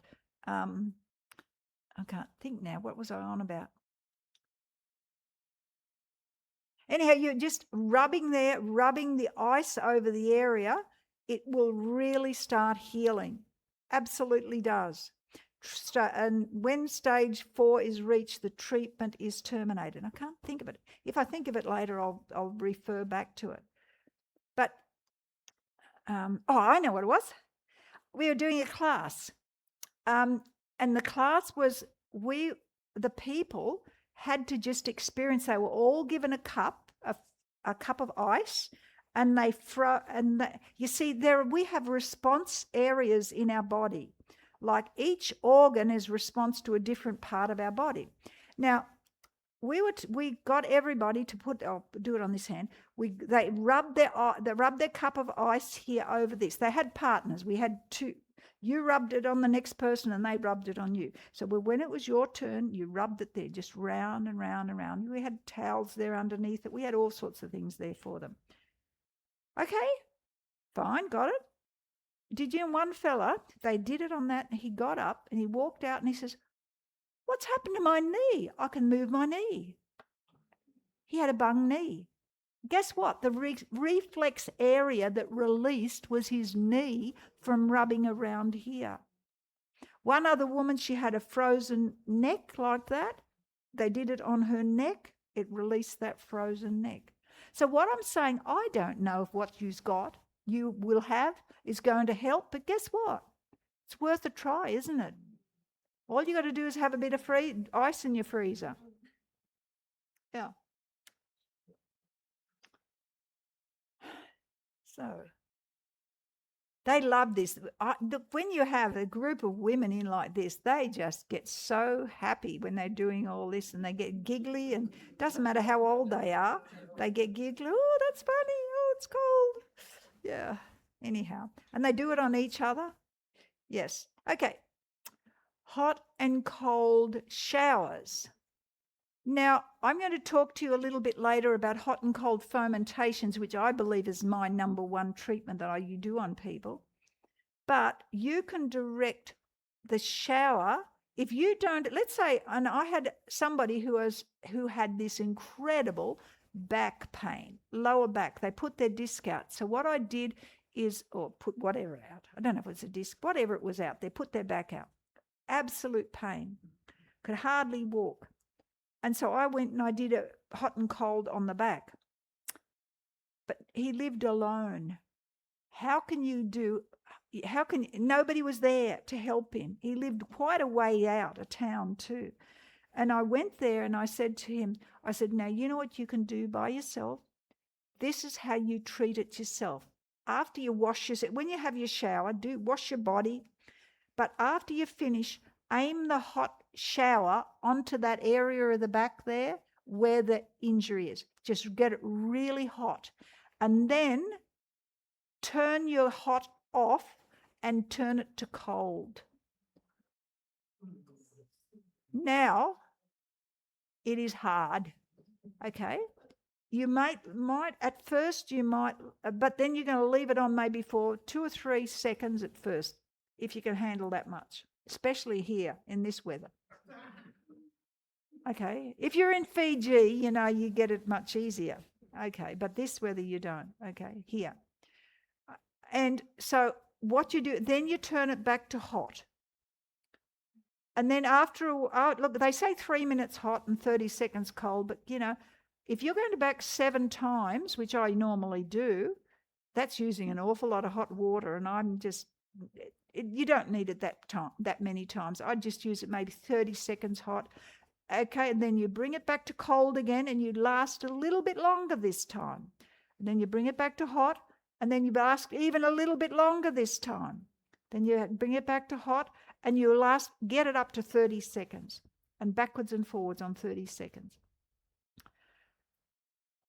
Speaker 1: I can't think now. What was I on about? Anyhow, you're just rubbing the ice over the area. It will really start healing. Absolutely does. And when stage 4 is reached, the treatment is terminated. I can't think of it. If I think of it later, I'll refer back to it. But, I know what it was. We were doing a class. And the class was, the people had to just experience, they were all given a cup of ice, and you see, we have response areas in our body. Like each organ is response to a different part of our body. Now, we got everybody to do it on this hand. They rubbed their cup of ice here over this. They had partners. We had two. You rubbed it on the next person and they rubbed it on you. So when it was your turn, you rubbed it there, just round and round and round. We had towels there underneath it. We had all sorts of things there for them. Okay, fine, got it. Did you know one fella, they did it on that, and he got up and he walked out and he says, what's happened to my knee? I can move my knee. He had a bung knee. Guess what? The reflex area that released was his knee from rubbing around here. One other woman, she had a frozen neck like that. They did it on her neck. It released that frozen neck. So what I'm saying, I don't know if what you will have is going to help, but guess what? It's worth a try, isn't it? All you got to do is have a bit of ice in your freezer. Yeah. So they love this. When you have a group of women in like this, they just get so happy when they're doing all this, and they get giggly, and it doesn't matter how old they are, they get giggly. Oh, that's funny. Oh, it's cold. Yeah. Anyhow, and they do it on each other. Yes. Okay. Hot and cold showers. Now, I'm going to talk to you a little bit later about hot and cold fomentations, which I believe is my number one treatment that you do on people. But you can direct the shower. If you don't, let's say, and I had somebody who had this incredible back pain, lower back. They put their disc out. So what I did is, or put whatever out. I don't know if it was a disc, whatever it was out. They put their back out. Absolute pain. Could hardly walk. And so I went and I did a hot and cold on the back. But he lived alone. Nobody was there to help him. He lived quite a way out of town too. And I went there and I said to him, now you know what you can do by yourself? This is how you treat it yourself. After you wash yourself, when you have your shower, wash your body. But after you finish, aim the hot shower onto that area of the back there where the injury is. Just get it really hot. And then turn your hot off and turn it to cold. Now, it is hard, okay? You might at first, but then you're going to leave it on maybe for 2 or 3 seconds at first, if you can handle that much, especially here in this weather. Okay. If you're in Fiji, you get it much easier. Okay. But this weather you don't. Okay. Here. And so what you do, then you turn it back to hot. And then look, they say 3 minutes hot and 30 seconds cold, but if you're going to back 7 times, which I normally do, that's using an awful lot of hot water, and I'm just, you don't need it that many times. I'd just use it maybe 30 seconds hot. Okay, and then you bring it back to cold again, and you last a little bit longer this time. And then you bring it back to hot, and then you last even a little bit longer this time. Then you bring it back to hot, and you get it up to 30 seconds, and backwards and forwards on 30 seconds.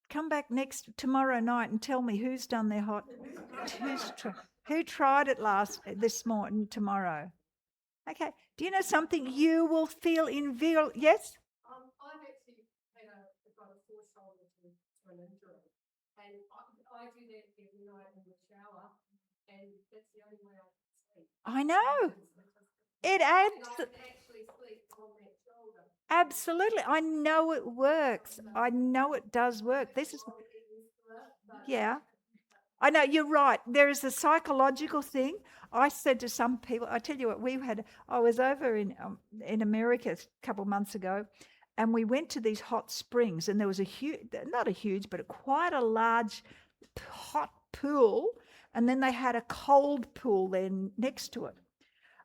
Speaker 1: Come back tomorrow night and tell me who's done their hot. Who tried it this morning, tomorrow? Okay. Do you know something? You will feel invigorated. Yes?
Speaker 2: I've actually got a sore shoulder to an injury. And I do that every night in the shower. And that's the only way I can sleep.
Speaker 1: I know. It adds.
Speaker 2: And I can actually sleep on that shoulder.
Speaker 1: Absolutely. I know it works. I know it does work. This is. Yeah. I know, you're right. There is a psychological thing. I said to some people, I tell you what, I was over in America a couple of months ago, and we went to these hot springs, and there was quite a large hot pool, and then they had a cold pool there next to it.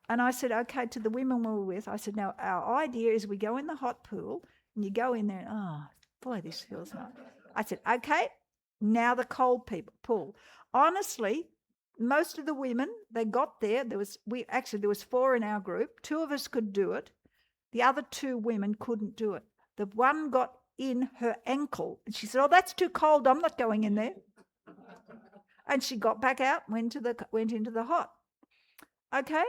Speaker 1: And I said, okay, to the women we were with, I said, now our idea is we go in the hot pool, and you go in there, and oh, boy, this feels nice. I said, okay, now the cold pool. Honestly, most of the women, they got there. There was 4 in our group. 2 of us could do it. The other 2 women couldn't do it. The one got in her ankle, and she said, oh, that's too cold. I'm not going in there. And she got back out, went into the hot. Okay.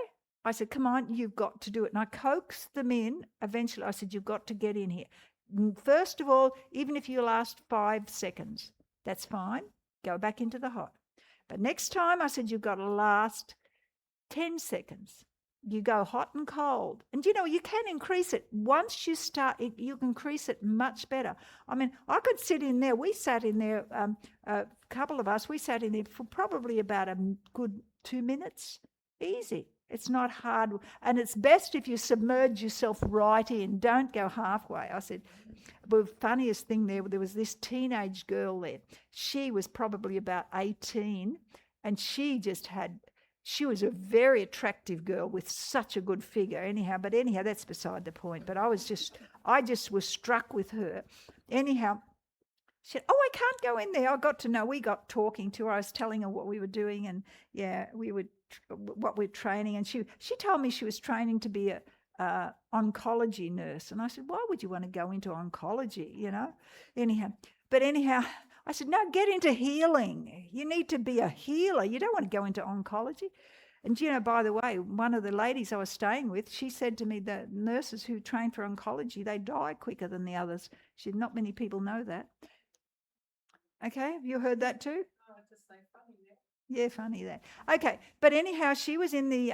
Speaker 1: I said, come on, you've got to do it. And I coaxed them in. Eventually, I said, you've got to get in here. First of all, even if you last 5 seconds, that's fine. Go back into the hot. But next time, I said, you've got to last 10 seconds. You go hot and cold. And, you can increase it. Once you start, you can increase it much better. I mean, I could sit in there. We sat in there, a couple of us, we sat in there for probably about a good 2 minutes. Easy. It's not hard. And it's best if you submerge yourself right in. Don't go halfway. I said, the funniest thing there was this teenage girl there. She was probably about 18, and she was a very attractive girl with such a good figure. Anyhow, that's beside the point. But I just was struck with her. Anyhow, she said, oh, I can't go in there. We got talking to her. I was telling her what we were doing, and what we're training. And she told me she was training to be a oncology nurse. And I said, why would you want to go into oncology, Anyhow, I said, no, get into healing. You need to be a healer. You don't want to go into oncology. And, by the way, one of the ladies I was staying with, she said to me, the nurses who train for oncology, they die quicker than the others. She said, not many people know that. Okay, have you heard that too?
Speaker 2: Oh, just so funny that.
Speaker 1: Yeah, funny that. Okay, but anyhow, she was in the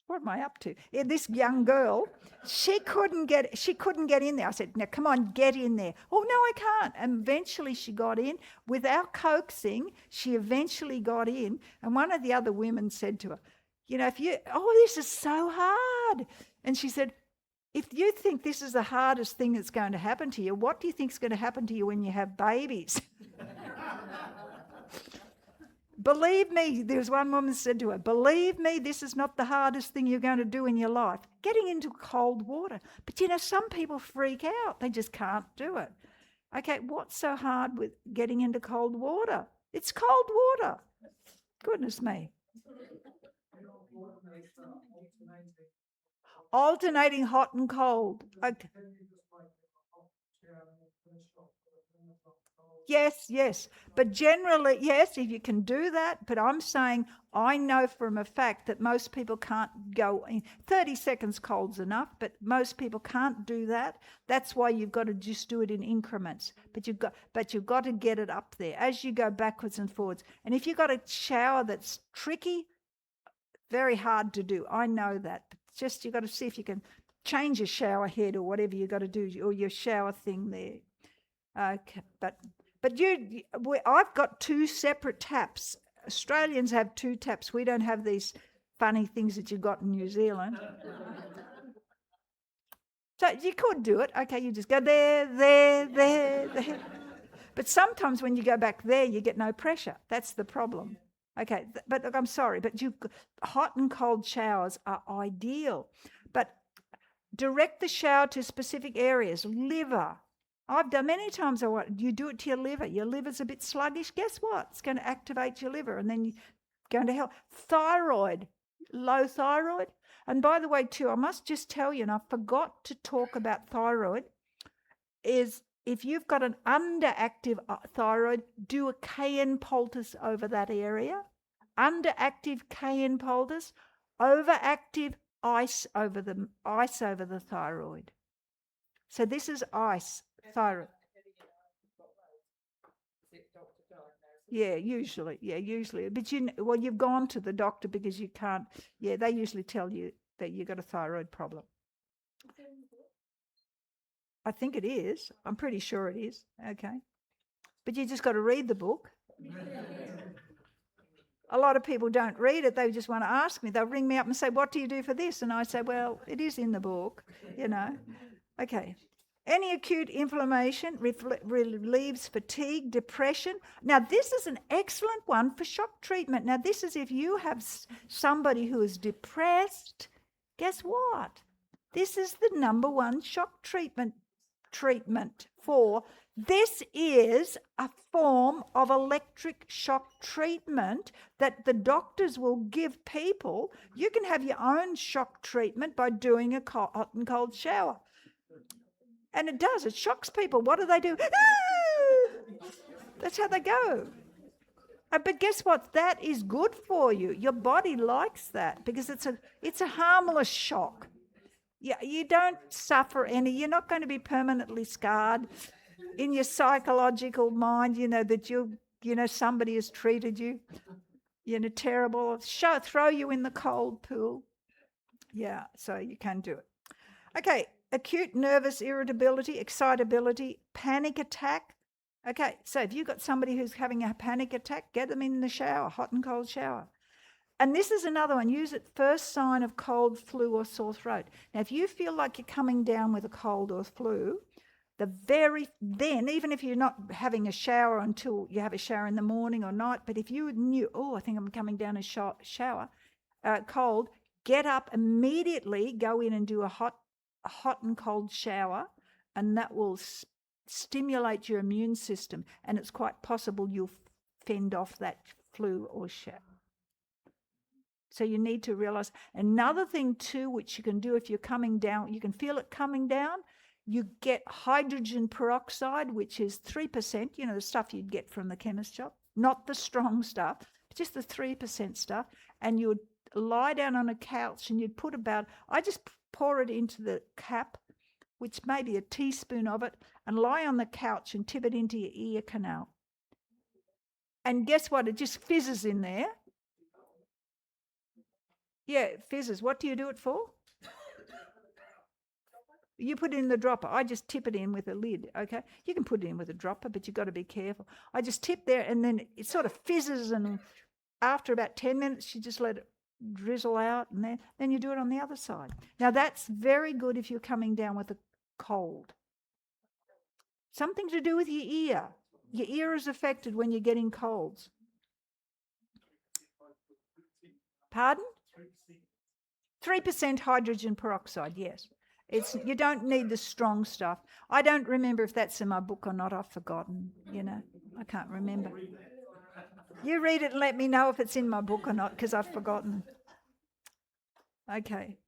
Speaker 1: what am I up to? Yeah, this young girl, she couldn't get in there. I said, now come on, get in there. Oh no, I can't. And eventually she got in. Without coaxing, she eventually got in. And one of the other women said to her, this is so hard. And she said, if you think this is the hardest thing that's going to happen to you, what do you think is going to happen to you when you have babies? Believe me, there was one woman said to her, believe me, this is not the hardest thing you're going to do in your life. Getting into cold water. But some people freak out. They just can't do it. Okay, what's so hard with getting into cold water? It's cold water. Goodness me. Alternating hot and cold. Okay. Yes. But generally, yes, if you can do that. But I'm saying I know from a fact that most people can't go in. 30 seconds cold's enough, but most people can't do that. That's why you've got to just do it in increments. But you've got to get it up there as you go backwards and forwards. And if you've got a shower that's tricky, very hard to do. I know that. But just you've got to see if you can change your shower head or whatever you got to do, or your shower thing there. Okay, but I've got 2 separate taps. Australians have 2 taps. We don't have these funny things that you've got in New Zealand. So you could do it. Okay, you just go there. But sometimes when you go back there, you get no pressure. That's the problem. Okay, but look, I'm sorry, but hot and cold showers are ideal. But direct the shower to specific areas. Liver. I've done many times. You do it to your liver. Your liver's a bit sluggish. Guess what? It's going to activate your liver, and then you're going to help. Thyroid. Low thyroid. And by the way, too, I must just tell you, and I forgot to talk about thyroid, is if you've got an underactive thyroid, do a Kaye poultice over that area. Underactive Kaye poultice, overactive ice over the thyroid. So this is ice thyroid. Yeah, usually. But you've gone to the doctor because you can't. Yeah, they usually tell you that you've got a thyroid problem. I think it is. I'm pretty sure it is. Okay. But you just got to read the book. A lot of people don't read it. They just want to ask me. They'll ring me up and say, what do you do for this? And I say, well, it is in the book, Okay. Any acute inflammation relieves fatigue, depression. Now, this is an excellent one for shock treatment. Now, this is if you have somebody who is depressed. Guess what? This is the number 1 shock treatment for. This is a form of electric shock treatment that the doctors will give people. You can have your own shock treatment by doing a hot and cold shower. And it does. It shocks people. What do? That's how they go. But guess what? That is good for you. Your body likes that because it's a harmless shock. Yeah, you don't suffer any. You're not going to be permanently scarred in your psychological mind. That somebody has treated you. Terrible. Throw you in the cold pool. Yeah, so you can do it. Okay, acute nervous irritability, excitability, panic attack. Okay, so if you've got somebody who's having a panic attack, get them in the shower, hot and cold shower. And this is another one. Use it first sign of cold, flu, or sore throat. Now, if you feel like you're coming down with a cold or flu, even if you're not having a shower until you have a shower in the morning or night, but if you knew, I think I'm coming down a shower, cold, get up immediately, go in and do a hot and cold shower, and that will stimulate your immune system, and it's quite possible you'll fend off that flu or shower. So you need to realize another thing too, which you can do if you're coming down, you can feel it coming down. You get hydrogen peroxide, which is 3%, the stuff you'd get from the chemist shop, not the strong stuff, just the 3% stuff. And you would lie down on a couch and you'd I just pour it into the cap, which may be a teaspoon of it, and lie on the couch and tip it into your ear canal. And guess what? It just fizzes in there. Yeah, it fizzes. What do you do it for? You put it in the dropper. I just tip it in with a lid, okay? You can put it in with a dropper, but you've got to be careful. I just tip there, and then it sort of fizzes, and after about 10 minutes, you just let it drizzle out, and then you do it on the other side. Now, that's very good if you're coming down with a cold. Something to do with your ear. Your ear is affected when you're getting colds. Pardon? 3% hydrogen peroxide, yes. You don't need the strong stuff. I don't remember if that's in my book or not. I've forgotten, I can't remember. You read it and let me know if it's in my book or not, because I've forgotten. Okay,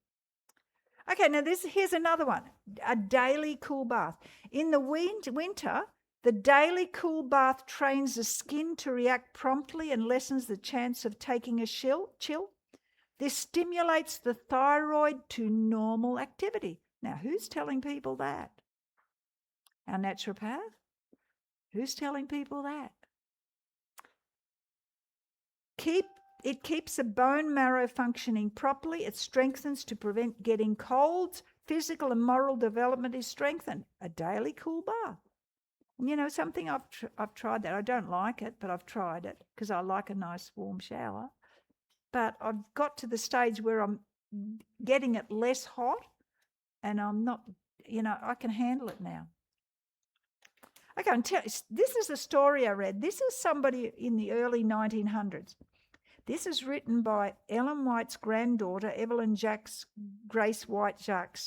Speaker 1: now here's another one. A daily cool bath. In the winter, the daily cool bath trains the skin to react promptly and lessens the chance of taking a chill. This stimulates the thyroid to normal activity. Now, who's telling people that? Our naturopath? Who's telling people that? It keeps the bone marrow functioning properly. It strengthens to prevent getting colds, physical and moral development is strengthened. A daily cool bath. And something I've tried that. I don't like it, but I've tried it because I like a nice warm shower. But I've got to the stage where I'm getting it less hot and I'm not, I can handle it now. Okay, this is a story I read. This is somebody in the early 1900s. This is written by Ellen White's granddaughter, Evelyn Grace White Jacques.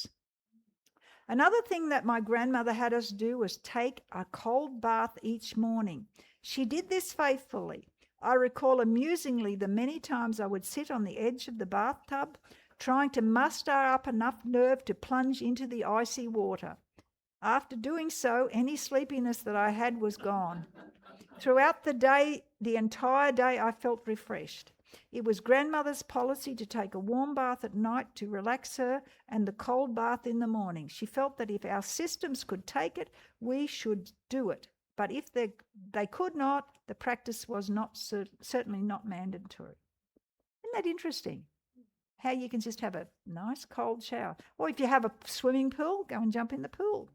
Speaker 1: Another thing that my grandmother had us do was take a cold bath each morning. She did this faithfully. I recall amusingly the many times I would sit on the edge of the bathtub, trying to muster up enough nerve to plunge into the icy water. After doing so, any sleepiness that I had was gone. Throughout the entire day, I felt refreshed. It was grandmother's policy to take a warm bath at night to relax her and the cold bath in the morning. She felt that if our systems could take it, we should do it. But if they could not, the practice was certainly not mandatory. Isn't that interesting? How you can just have a nice cold shower. Or if you have a swimming pool, go and jump in the pool.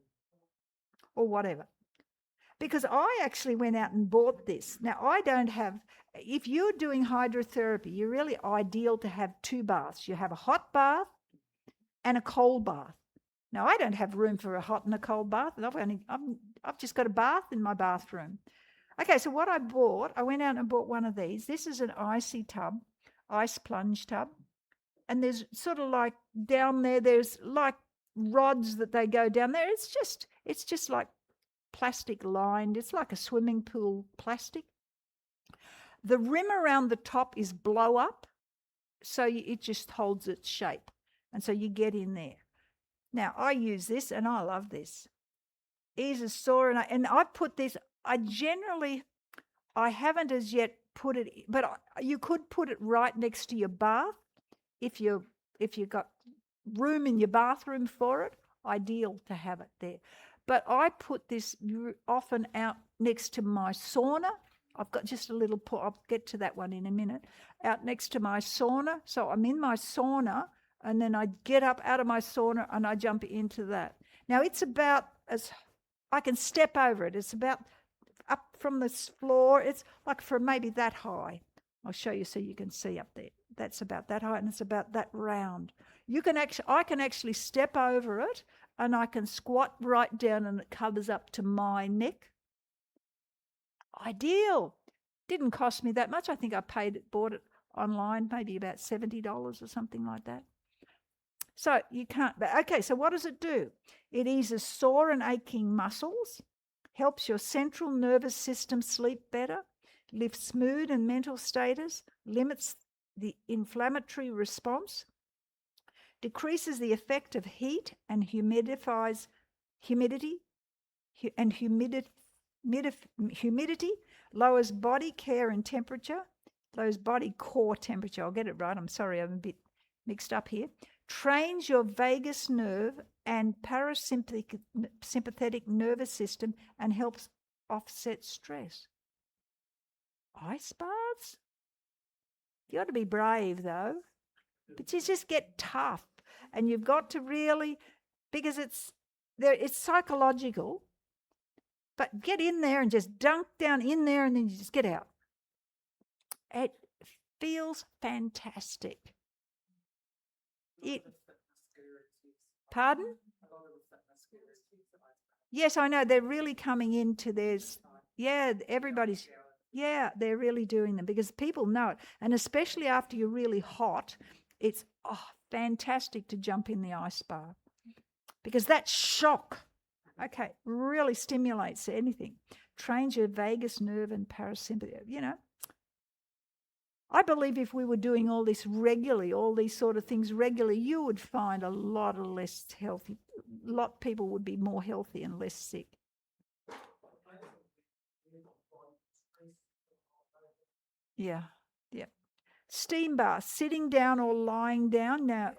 Speaker 1: Or whatever. Because I actually went out and bought this. Now, if you're doing hydrotherapy, you're really ideal to have 2 baths. You have a hot bath and a cold bath. Now, I don't have room for a hot and a cold bath. I've just got a bath in my bathroom. Okay, so what I went out and bought one of these. This is an ice plunge tub. And there's sort of like down there, there's like rods that they go down there. It's just like plastic lined. It's like a swimming pool plastic. The rim around the top is blow up, so it just holds its shape. And so you get in there. Now, I use this and I love this. Eases sore, and I put this, I haven't as yet put it, but you could put it right next to your bath if you've got room in your bathroom for it. Ideal to have it there. But I put this often out next to my sauna. I've got just a little I'll get to that one in a minute. Out next to my sauna. So I'm in my sauna and then I get up out of my sauna and I jump into that. Now it's about I can step over it. It's about up from the floor. It's like from maybe that high. I'll show you so you can see up there. That's about that high and it's about that round. I can actually step over it and I can squat right down and it covers up to my neck. Ideal. Didn't cost me that much. I think I bought it online, maybe about $70 or something like that. So you can't, okay, so what does it do? It eases sore and aching muscles, helps your central nervous system sleep better, lifts mood and mental status, limits the inflammatory response, decreases the effect of heat and humidifies humidity, lowers body care and temperature, lowers body core temperature. I'll get it right. I'm sorry, I'm a bit mixed up here. Trains your vagus nerve and parasympathetic nervous system and helps offset stress. Ice baths? You got to be brave though, but you just get tough, and you've got to really, because it's psychological. But get in there and just dunk down in there, and then you just get out. It feels fantastic. Pardon? Yes, I know. They're really coming into theirs. Yeah, they're really doing them because people know it. And especially after you're really hot, it's fantastic to jump in the ice bath because that shock, really stimulates anything. Trains your vagus nerve and parasympathetic, I believe if we were doing all this regularly, all these sort of things regularly, you would find a lot people would be more healthy and less sick. Yeah. Steam bath, sitting down or lying down. Now,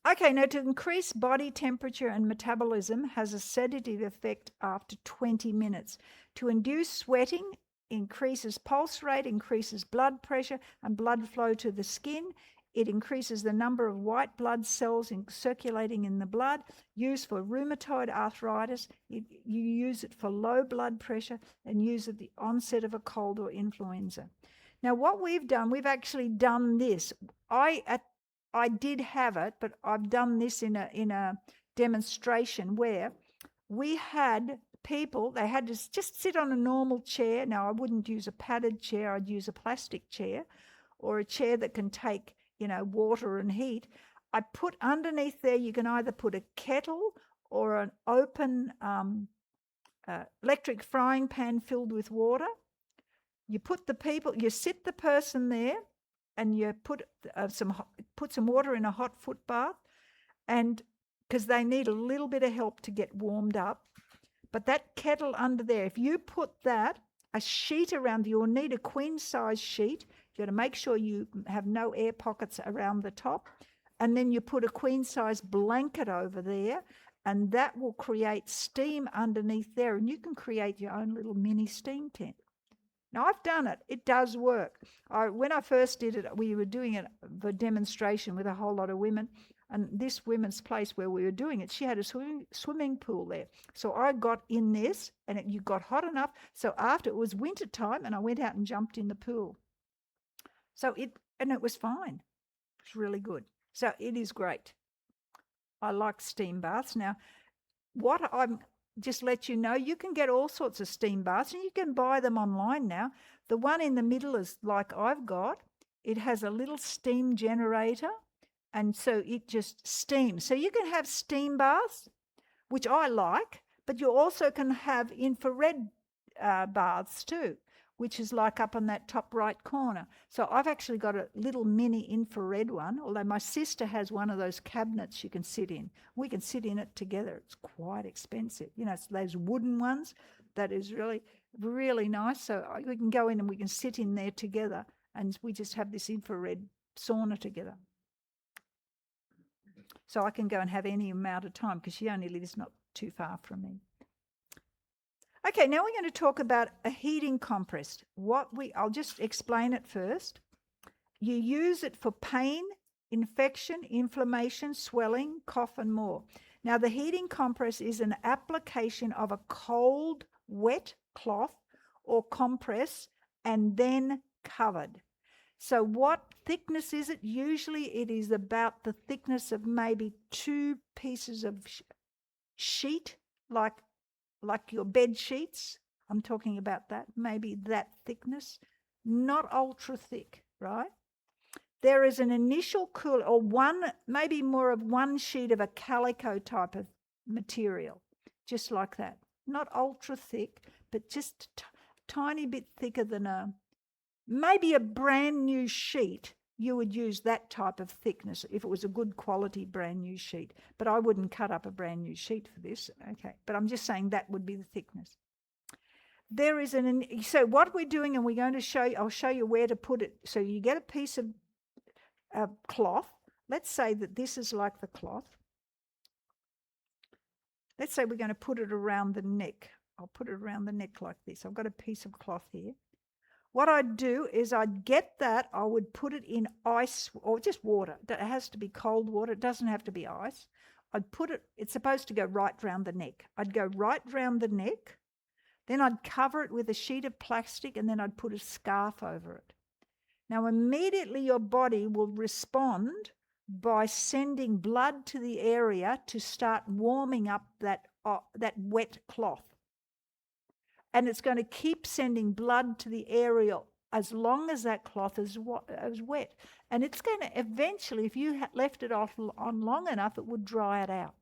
Speaker 1: now to increase body temperature and metabolism has a sedative effect after 20 minutes. To induce sweating increases pulse rate, increases blood pressure and blood flow to the skin. It increases the number of white blood cells circulating in the blood, used for rheumatoid arthritis. You use it for low blood pressure and use it at the onset of a cold or influenza. Now, what we've done, we've actually done this. I did have it, but I've done this in a demonstration where we had people, they had to just sit on a normal chair. Now, I wouldn't use a padded chair. I'd use a plastic chair or a chair that can take, water and heat. I put underneath there, you can either put a kettle or an open electric frying pan filled with water. You sit the person there and you put some water in a hot foot bath, and because they need a little bit of help to get warmed up. But that kettle under there, if you put a sheet around, you'll need a queen size sheet. You've got to make sure you have no air pockets around the top. And then you put a queen size blanket over there, and that will create steam underneath there. And you can create your own little mini steam tent. Now, I've done it. It does work. When I first did it, we were doing it for demonstration with a whole lot of women. And this women's place where we were doing it, she had a swimming pool there. So I got in this, and you got hot enough. So after, it was winter time, and I went out and jumped in the pool. And it was fine. It's really good. So it is great. I like steam baths. Now, what I'm just let you know, you can get all sorts of steam baths, and you can buy them online now. The one in the middle is like I've got. It has a little steam generator, and so it just steams. So you can have steam baths, which I like, but you also can have infrared baths too, which is like up on that top right corner. So I've actually got a little mini infrared one, although my sister has one of those cabinets you can sit in. We can sit in it together. It's quite expensive. It's those wooden ones that is really, really nice. So we can go in and we can sit in there together, and we just have this infrared sauna together. So I can go and have any amount of time because she only lives not too far from me. Okay, now we're going to talk about a heating compress. I'll just explain it first. You use it for pain, infection, inflammation, swelling, cough, and more. Now, the heating compress is an application of a cold, wet cloth or compress and then covered. So what thickness is it? Usually it is about the thickness of maybe 2 pieces of sheet, like your bed sheets. I'm talking about that, maybe that thickness, not ultra thick, right? There is an initial cool, or maybe more of 1 sheet of a calico type of material, just like that. Not ultra thick, but just tiny bit thicker than maybe a brand new sheet. You would use that type of thickness if it was a good quality brand new sheet. But I wouldn't cut up a brand new sheet for this. Okay, but I'm just saying that would be the thickness. There is so what we're doing, and we're going to show you, I'll show you where to put it. So you get a piece of cloth. Let's say that this is like the cloth. Let's say we're going to put it around the neck. I'll put it around the neck like this. I've got a piece of cloth here. What I'd do is I'd get that, I would put it in ice or just water. It has to be cold water. It doesn't have to be ice. It's supposed to go right round the neck. I'd go right round the neck. Then I'd cover it with a sheet of plastic, and then I'd put a scarf over it. Now, immediately your body will respond by sending blood to the area to start warming up that wet cloth. And it's going to keep sending blood to the area as long as that cloth is wet. And it's going to eventually, if you left it on long enough, it would dry it out.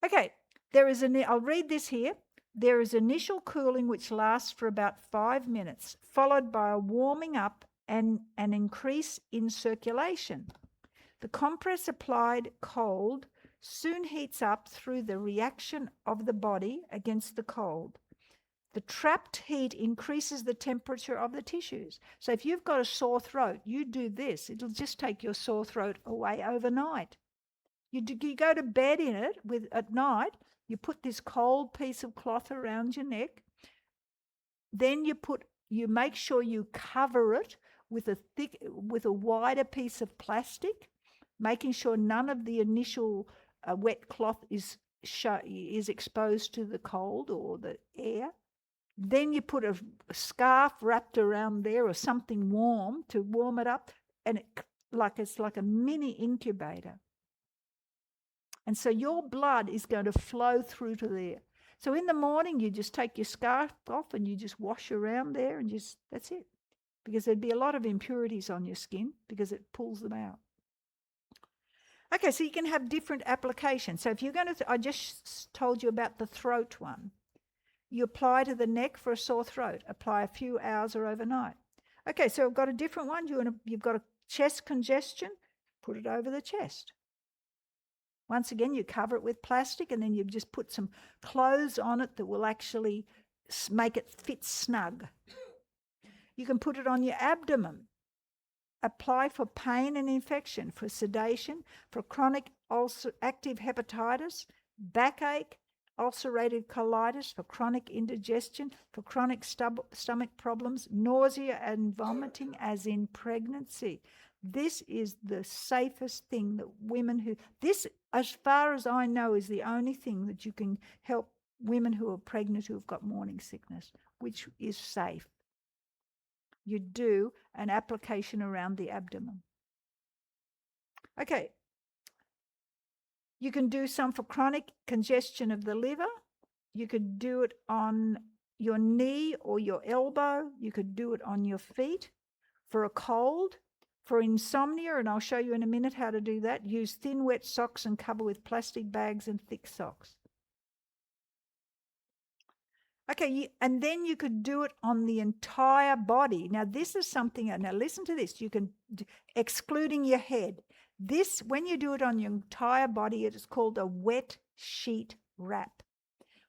Speaker 1: Okay, I'll read this here. There is initial cooling which lasts for about 5 minutes, followed by a warming up and an increase in circulation. The compress applied cold soon heats up through the reaction of the body against the cold. The trapped heat increases the temperature of the tissues. So if you've got a sore throat, you do this. It'll just take your sore throat away overnight. You go to bed in it at night. You put this cold piece of cloth around your neck. Then you make sure you cover it with a wider piece of plastic, making sure none of the initial wet cloth is exposed to the cold or the air. Then you put a scarf wrapped around there or something warm to warm it up, and it's like a mini incubator. And so your blood is going to flow through to there. So in the morning, you just take your scarf off and you just wash around there and that's it. Because there'd be a lot of impurities on your skin because it pulls them out. Okay, so you can have different applications. So if you're going to, I just told you about the throat one. You apply to the neck for a sore throat. Apply a few hours or overnight. Okay, so I've got a different one. You've got a chest congestion. Put it over the chest. Once again, you cover it with plastic and then you just put some clothes on it that will actually make it fit snug. You can put it on your abdomen. Apply for pain and infection, for sedation, for chronic active hepatitis, backache, ulcerated colitis, for chronic indigestion, for chronic stomach problems, nausea and vomiting, as in pregnancy. This is the safest thing that this, as far as I know, is the only thing that you can help women who are pregnant who have got morning sickness, which is safe. You do an application around the abdomen. Okay. You can do some for chronic congestion of the liver. You could do it on your knee or your elbow. You could do it on your feet. For a cold, for insomnia, and I'll show you in a minute how to do that, use thin wet socks and cover with plastic bags and thick socks. Okay, and then you could do it on the entire body. Now, this is something, now listen to this, you can, excluding your head. This, when you do it on your entire body, it is called a wet sheet wrap.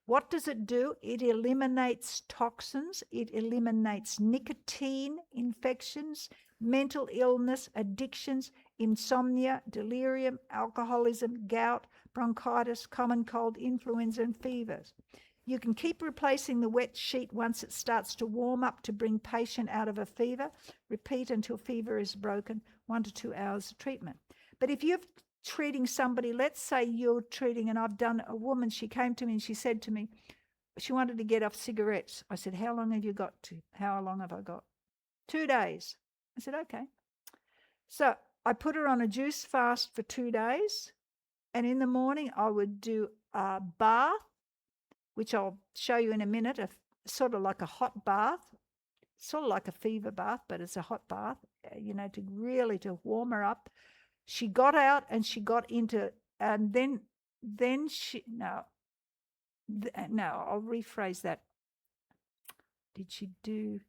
Speaker 1: What does it do? It eliminates toxins, it eliminates nicotine infections, mental illness, addictions, insomnia, delirium, alcoholism, gout, bronchitis, common cold, influenza, and fevers. You can keep replacing the wet sheet once it starts to warm up to bring patient out of a fever. Repeat until fever is broken, 1 to 2 hours of treatment. But if you're treating somebody, let's say you're treating, and I've done a woman, she came to me and she said to me, she wanted to get off cigarettes. I said, how long have you got to? How long have I got? 2 days. I said, okay. So I put her on a juice fast for 2 days. And in the morning, I would do a bath, which I'll show you in a minute, sort of like a hot bath, sort of like a fever bath, but it's a hot bath, to warm her up. She got out and she got into, and then I'll rephrase that. Did she do?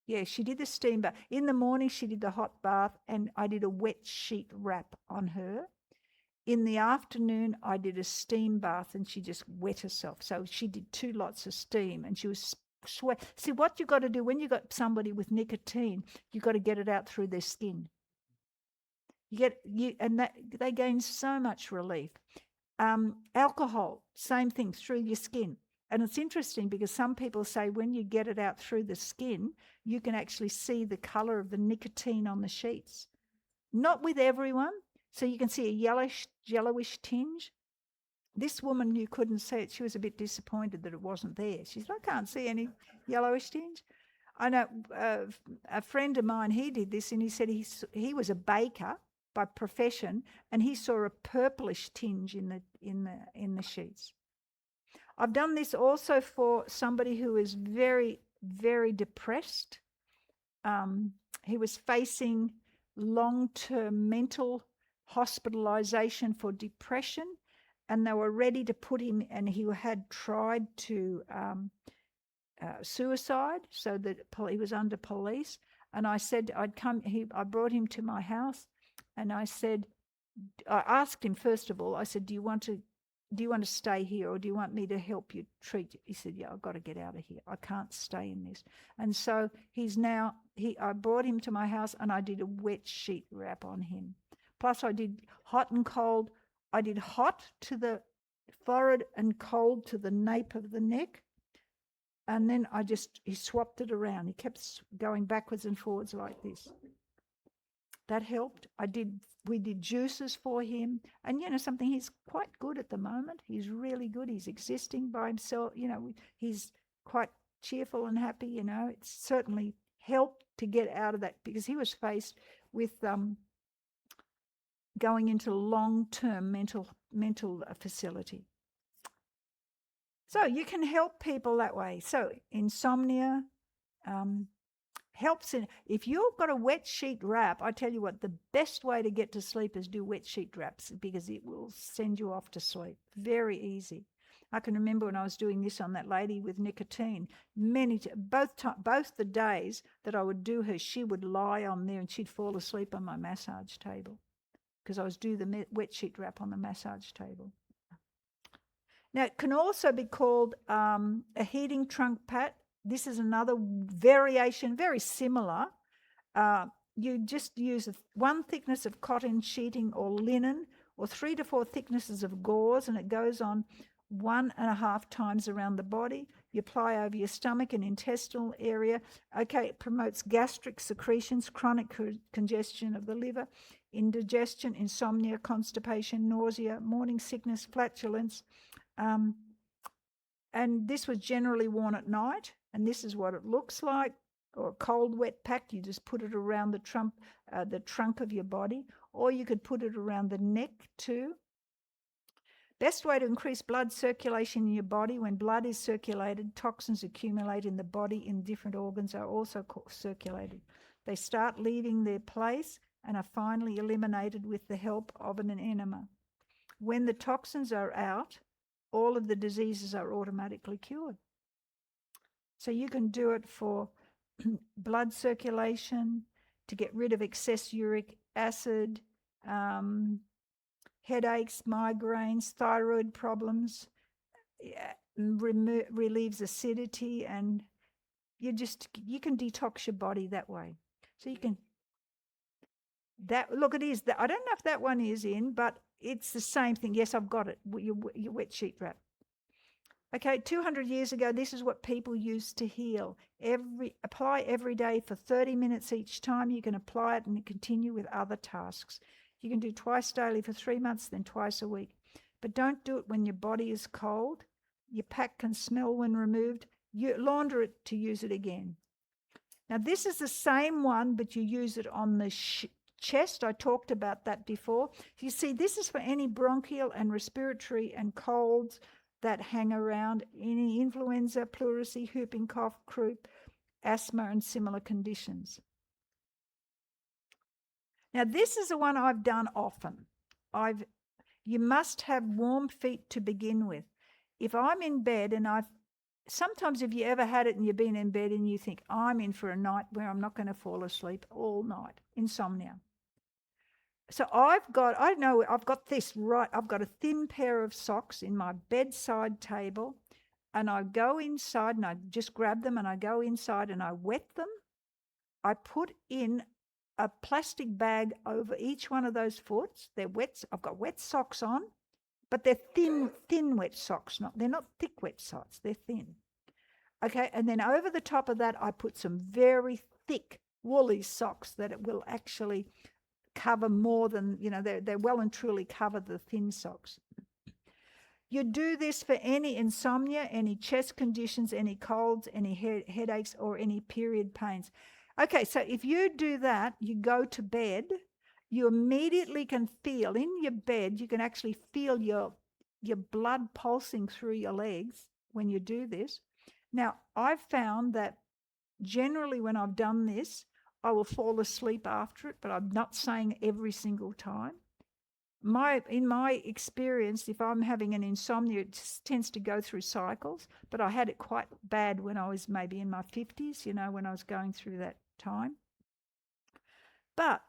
Speaker 1: Yeah, she did the steam bath. In the morning, she did the hot bath, and I did a wet sheet wrap on her. In the afternoon, I did a steam bath, and she just wet herself. So she did 2 lots of steam, and she was sweat. See, what you've got to do when you've got somebody with nicotine, you've got to get it out through their skin. They gain so much relief. Alcohol, same thing, through your skin. And it's interesting because some people say when you get it out through the skin, you can actually see the color of the nicotine on the sheets. Not with everyone. So you can see a yellowish tinge. This woman, you couldn't see it. She was a bit disappointed that it wasn't there. She said, I can't see any yellowish tinge. I know a friend of mine, he did this, and he said he was a baker by profession, and he saw a purplish tinge in the sheets. I've done this also for somebody who is very, very depressed. He was facing long-term mental hospitalization for depression, and they were ready to put him, and he had tried to suicide, so that he was under police. And I said, I brought him to my house, and I asked him first of all, I said, do you want to stay here, or do you want me to help you treat you? He said, yeah, I've got to get out of here. I can't stay in this. And so I brought him to my house, and I did a wet sheet wrap on him. Plus I did hot and cold. I did hot to the forehead and cold to the nape of the neck. And then he swapped it around. He kept going backwards and forwards like this. That helped. We did juices for him. And something, he's quite good at the moment. He's really good. He's existing by himself. He's quite cheerful and happy. It's certainly helped to get out of that, because he was faced with going into long-term mental facility. So you can help people that way. So insomnia helps if you've got a wet sheet wrap. I tell you what, the best way to get to sleep is do wet sheet wraps, because it will send you off to sleep. Very easy. I can remember when I was doing this on that lady with nicotine, both the days that I would do her, she would lie on there and she'd fall asleep on my massage table, because I was doing the wet sheet wrap on the massage table. Now, it can also be called a heating trunk pat. This is another variation, very similar. You just use one thickness of cotton sheeting or linen, or 3 to 4 thicknesses of gauze, and it goes on 1.5 times around the body. You apply over your stomach and intestinal area. Okay, it promotes gastric secretions, chronic congestion of the liver, indigestion, insomnia, constipation, nausea, morning sickness, flatulence. And this was generally worn at night, and this is what it looks like. Or a cold wet pack, you just put it around the trunk of your body, or you could put it around the neck too. Best way to increase blood circulation in your body. When blood is circulated, toxins accumulate in the body in different organs are also circulated. They start leaving their place and are finally eliminated with the help of an enema. When the toxins are out, all of the diseases are automatically cured. So you can do it for blood circulation, to get rid of excess uric acid, headaches, migraines, thyroid problems, relieves acidity, and you can detox your body that way. So you can, it is, I don't know if that one is in, but it's the same thing. Yes, I've got it, your wet sheet wrap. Okay, 200 years ago, this is what people used to heal. Apply every day for 30 minutes each time. You can apply it and continue with other tasks. You can do twice daily for 3 months, then twice a week. But don't do it when your body is cold. Your pack can smell when removed. You launder it to use it again. Now, this is the same one, but you use it on the chest. I talked about that before. You see, this is for any bronchial and respiratory and colds that hang around, any influenza, pleurisy, whooping cough, croup, asthma, and similar conditions. Now, this is the one I've done often. You must have warm feet to begin with. If I'm in bed and sometimes if you ever had it and you've been in bed and you think, I'm in for a night where I'm not going to fall asleep all night, insomnia. So I've got this right. I've got a thin pair of socks in my bedside table, and I go inside and I just grab them and I go inside and I wet them. I put in a plastic bag over each one of those foots. They're wet. I've got wet socks on, but they're thin wet socks. They're not thick wet socks. They're thin. Okay, and then over the top of that, I put some very thick woolly socks that it will actually cover more than, they well and truly cover the thin socks. You do this for any insomnia, any chest conditions, any colds, any headaches, or any period pains. Okay, so if you do that, you go to bed, you immediately can feel in your bed, you can actually feel your blood pulsing through your legs when you do this. Now, I've found that generally when I've done this, I will fall asleep after it, but I'm not saying every single time. In my experience, if I'm having an insomnia, it just tends to go through cycles, but I had it quite bad when I was maybe in my 50s, when I was going through that time. But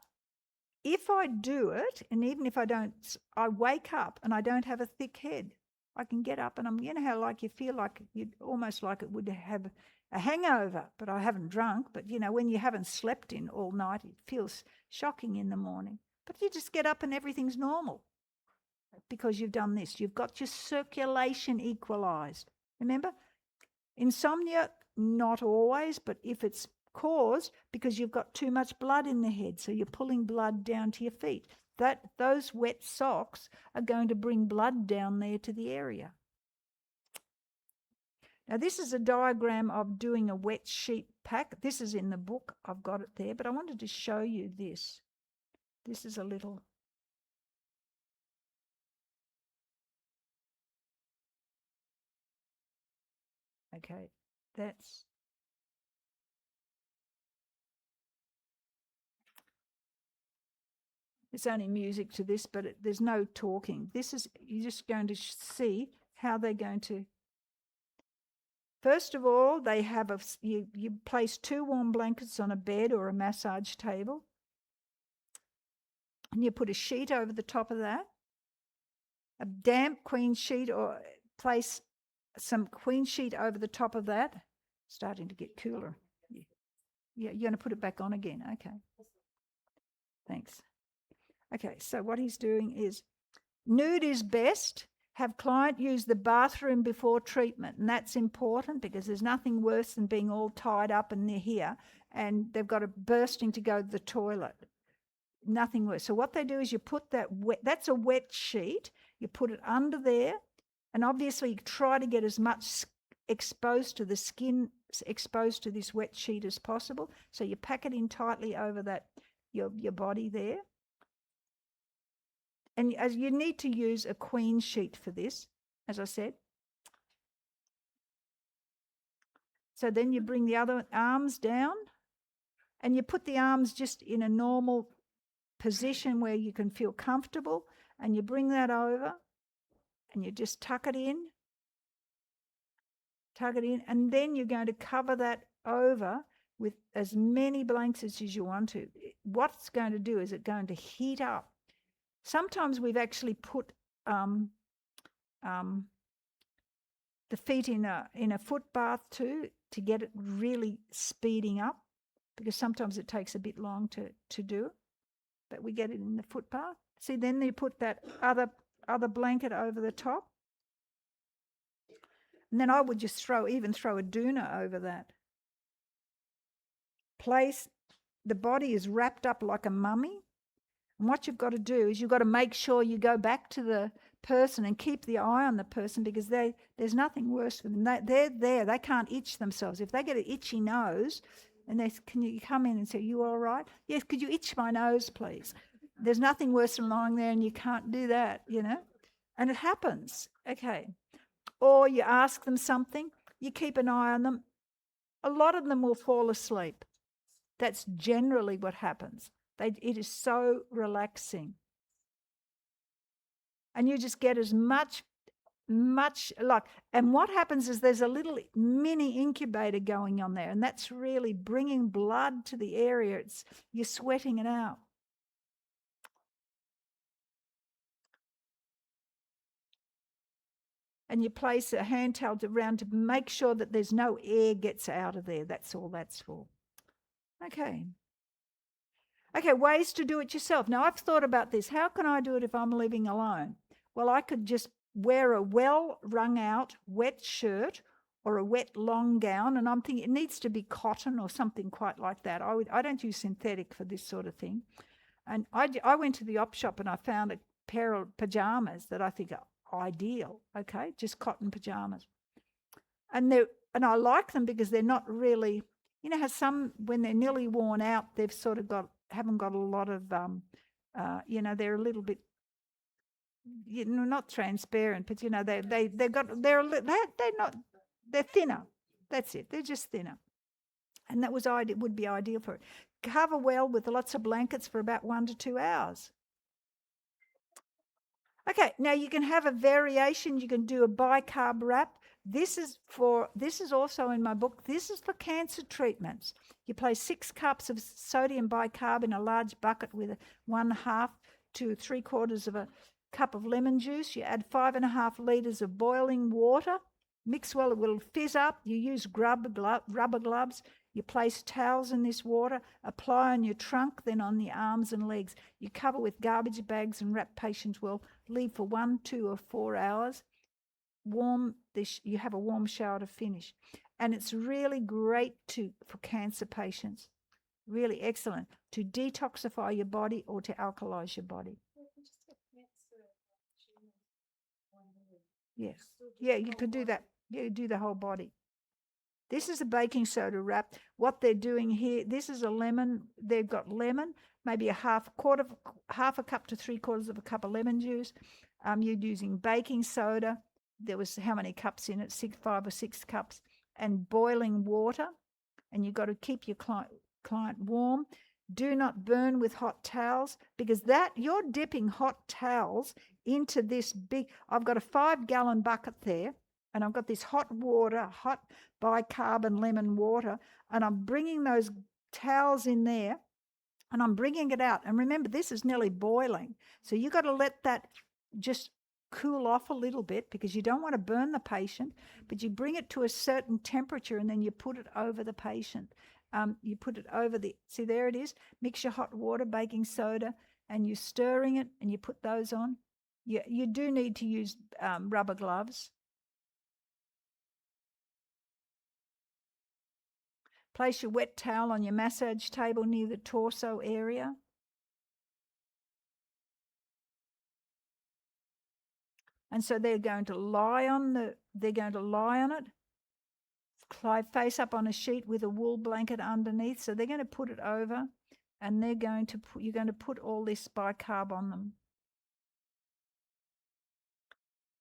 Speaker 1: if I do it, and even if I don't, I wake up and I don't have a thick head. I can get up and how like you feel like you'd almost like it would have a hangover, but I haven't drunk. But, when you haven't slept in all night, it feels shocking in the morning. But you just get up and everything's normal because you've done this. You've got your circulation equalized. Remember, Insomnia, not always, but if it's caused because you've got too much blood in the head, so you're pulling blood down to your feet, those wet socks are going to bring blood down there to the area. Now, this is a diagram of doing a wet sheet pack. This is in the book. I've got it there, but I wanted to show you this. This is a little... Okay, that's... It's only music to this, but there's no talking. This is, you're just going to see how they're going to... First of all, they have you place 2 warm blankets on a bed or a massage table, and you put a sheet over the top of that, a damp queen sheet, or place some queen sheet over the top of that. Starting to get cooler. Yeah, you're going to put it back on again. Okay. Thanks. Okay, so what he's doing is, nude is best. Have client use the bathroom before treatment, and that's important because there's nothing worse than being all tied up and they're here and they've got bursting to go to the toilet. Nothing worse. So what they do is you put that's a wet sheet, you put it under there, and obviously you try to get as much exposed to the skin, exposed to this wet sheet as possible. So you pack it in tightly over that your body there. And as you need to use a queen sheet for this, as I said. So then you bring the other arms down and you put the arms just in a normal position where you can feel comfortable, and you bring that over and you just tuck it in, and then you're going to cover that over with as many blankets as you want to. What's going to do is it's going to heat up. Sometimes we've actually put the feet in a foot bath too, to get it really speeding up, because sometimes it takes a bit long to do it, but we get it in the foot bath. See, then you put that other blanket over the top, and then I would just throw a doona over that. The body is wrapped up like a mummy. And what you've got to do is you've got to make sure you go back to the person and keep the eye on the person, because there's nothing worse for them. They're there. They can't itch themselves. If they get an itchy nose and can you come in and say, "You all right? Yes, could you itch my nose, please?" There's nothing worse than lying there and you can't do that, And it happens. Okay. Or you ask them something, you keep an eye on them. A lot of them will fall asleep. That's generally what happens. It is so relaxing. And you just get as much like, and what happens is there's a little mini incubator going on there, and that's really bringing blood to the area. You're sweating it out. And you place a handheld around to make sure that there's no air gets out of there. That's all that's for. Okay, ways to do it yourself. Now, I've thought about this. How can I do it if I'm living alone? Well, I could just wear a well-wrung out wet shirt or a wet long gown, and I'm thinking it needs to be cotton or something quite like that. I don't use synthetic for this sort of thing. And I went to the op shop and I found a pair of pajamas that I think are ideal, okay, just cotton pajamas. And I like them because they're not really, how some, when they're nearly worn out, they've sort of haven't got a lot of, they're a little bit, not transparent, but they're thinner. That's it. They're just thinner. And that would be ideal for it. Cover well with lots of blankets for about 1 to 2 hours. Okay, now you can have a variation. You can do a bicarb wrap. This is also in my book. This is for cancer treatments. You place 6 cups of sodium bicarb in a large bucket with 1/2 to 3/4 of a cup of lemon juice. You add 5.5 litres of boiling water. Mix well, it will fizz up. You use rubber gloves. You place towels in this water, apply on your trunk, then on the arms and legs. You cover with garbage bags and wrap patients well. Leave for 1, 2 or 4 hours. You have a warm shower to finish. And it's really great for cancer patients. Really excellent to detoxify your body or to alkalize your body. Yes. Yeah, you could do that. You do the whole body. This is a baking soda wrap. What they're doing here, this is a lemon. They've got lemon, maybe a half a cup to 3/4 of a cup of lemon juice. You're using baking soda. There was how many cups in it? 5 or 6 cups. And boiling water. And you've got to keep your client warm. Do not burn with hot towels, because you're dipping hot towels into this big, I've got a 5-gallon bucket there, and I've got this hot water, hot bicarb and lemon water, and I'm bringing those towels in there, and I'm bringing it out. And remember, this is nearly boiling. So you've got to let that just cool off a little bit, because you don't want to burn the patient, but you bring it to a certain temperature and then you put it over the patient. You put it over see, there it is. Mix your hot water, baking soda, and you're stirring it, and you put those on. You do need to use rubber gloves. Place your wet towel on your massage table near the torso area. And so they're going to lie on it, face up on a sheet with a wool blanket underneath. So they're going to put it over, and you're going to put all this bicarb on them.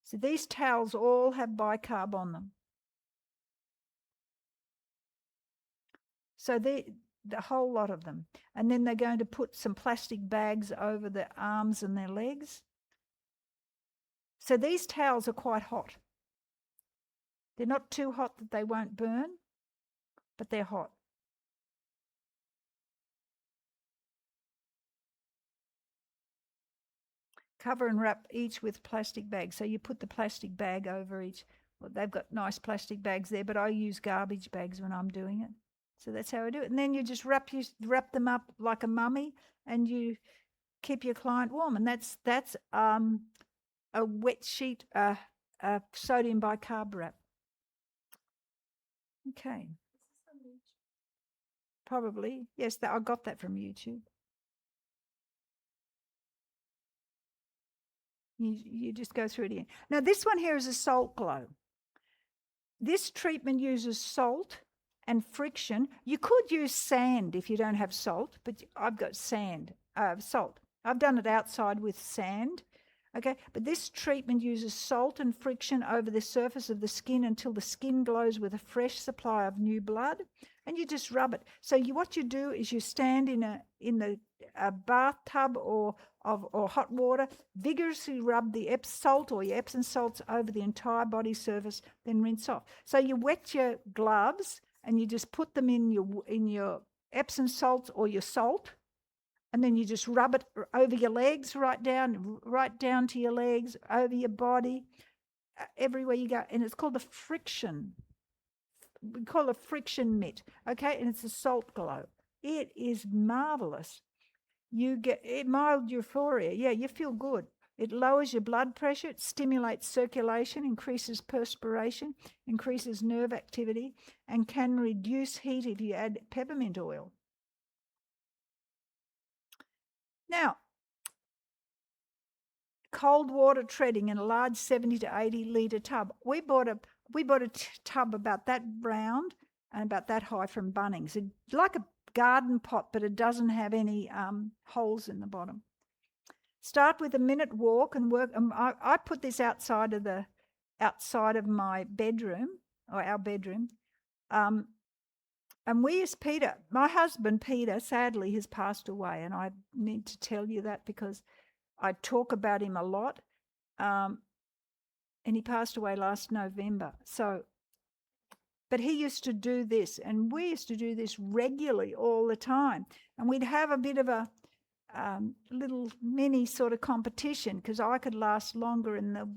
Speaker 1: So these towels all have bicarb on them. So the whole lot of them. And then they're going to put some plastic bags over their arms and their legs. So these towels are quite hot. They're not too hot that they won't burn, but they're hot. Cover and wrap each with plastic bags. So you put the plastic bag over each. Well, they've got nice plastic bags there, but I use garbage bags when I'm doing it. So that's how I do it. And then you just wrap them up like a mummy, and you keep your client warm. And that's a wet sheet, a sodium bicarb wrap. Okay. Probably. Yes, I got that from YouTube. You just go through it again. Now, this one here is a salt glow. This treatment uses salt and friction. You could use sand if you don't have salt, but I've got salt. I've done it outside with sand. Okay, but this treatment uses salt and friction over the surface of the skin until the skin glows with a fresh supply of new blood, and you just rub it. So what you do is you stand in a bathtub or hot water, vigorously rub the salt or your Epsom salts over the entire body surface, then rinse off. So you wet your gloves and you just put them in your Epsom salts or your salt. And then you just rub it over your legs, right down to your legs, over your body, everywhere you go. And it's called a friction. We call it a friction mitt, okay? And it's a salt glow. It is marvelous. You get mild euphoria. Yeah, you feel good. It lowers your blood pressure. It stimulates circulation, increases perspiration, increases nerve activity, and can reduce heat if you add peppermint oil. Now, cold water treading in a large 70 to 80 litre tub. We bought a tub about that round and about that high from Bunnings. It's like a garden pot, but it doesn't have any holes in the bottom. Start with a minute walk and work. I put this outside of my bedroom, or our bedroom. And we, as Peter, my husband Peter, sadly has passed away, and I need to tell you that because I talk about him a lot. And he passed away last November. But he used to do this, and we used to do this regularly all the time. And we'd have a bit of a little mini sort of competition, because I could last longer in the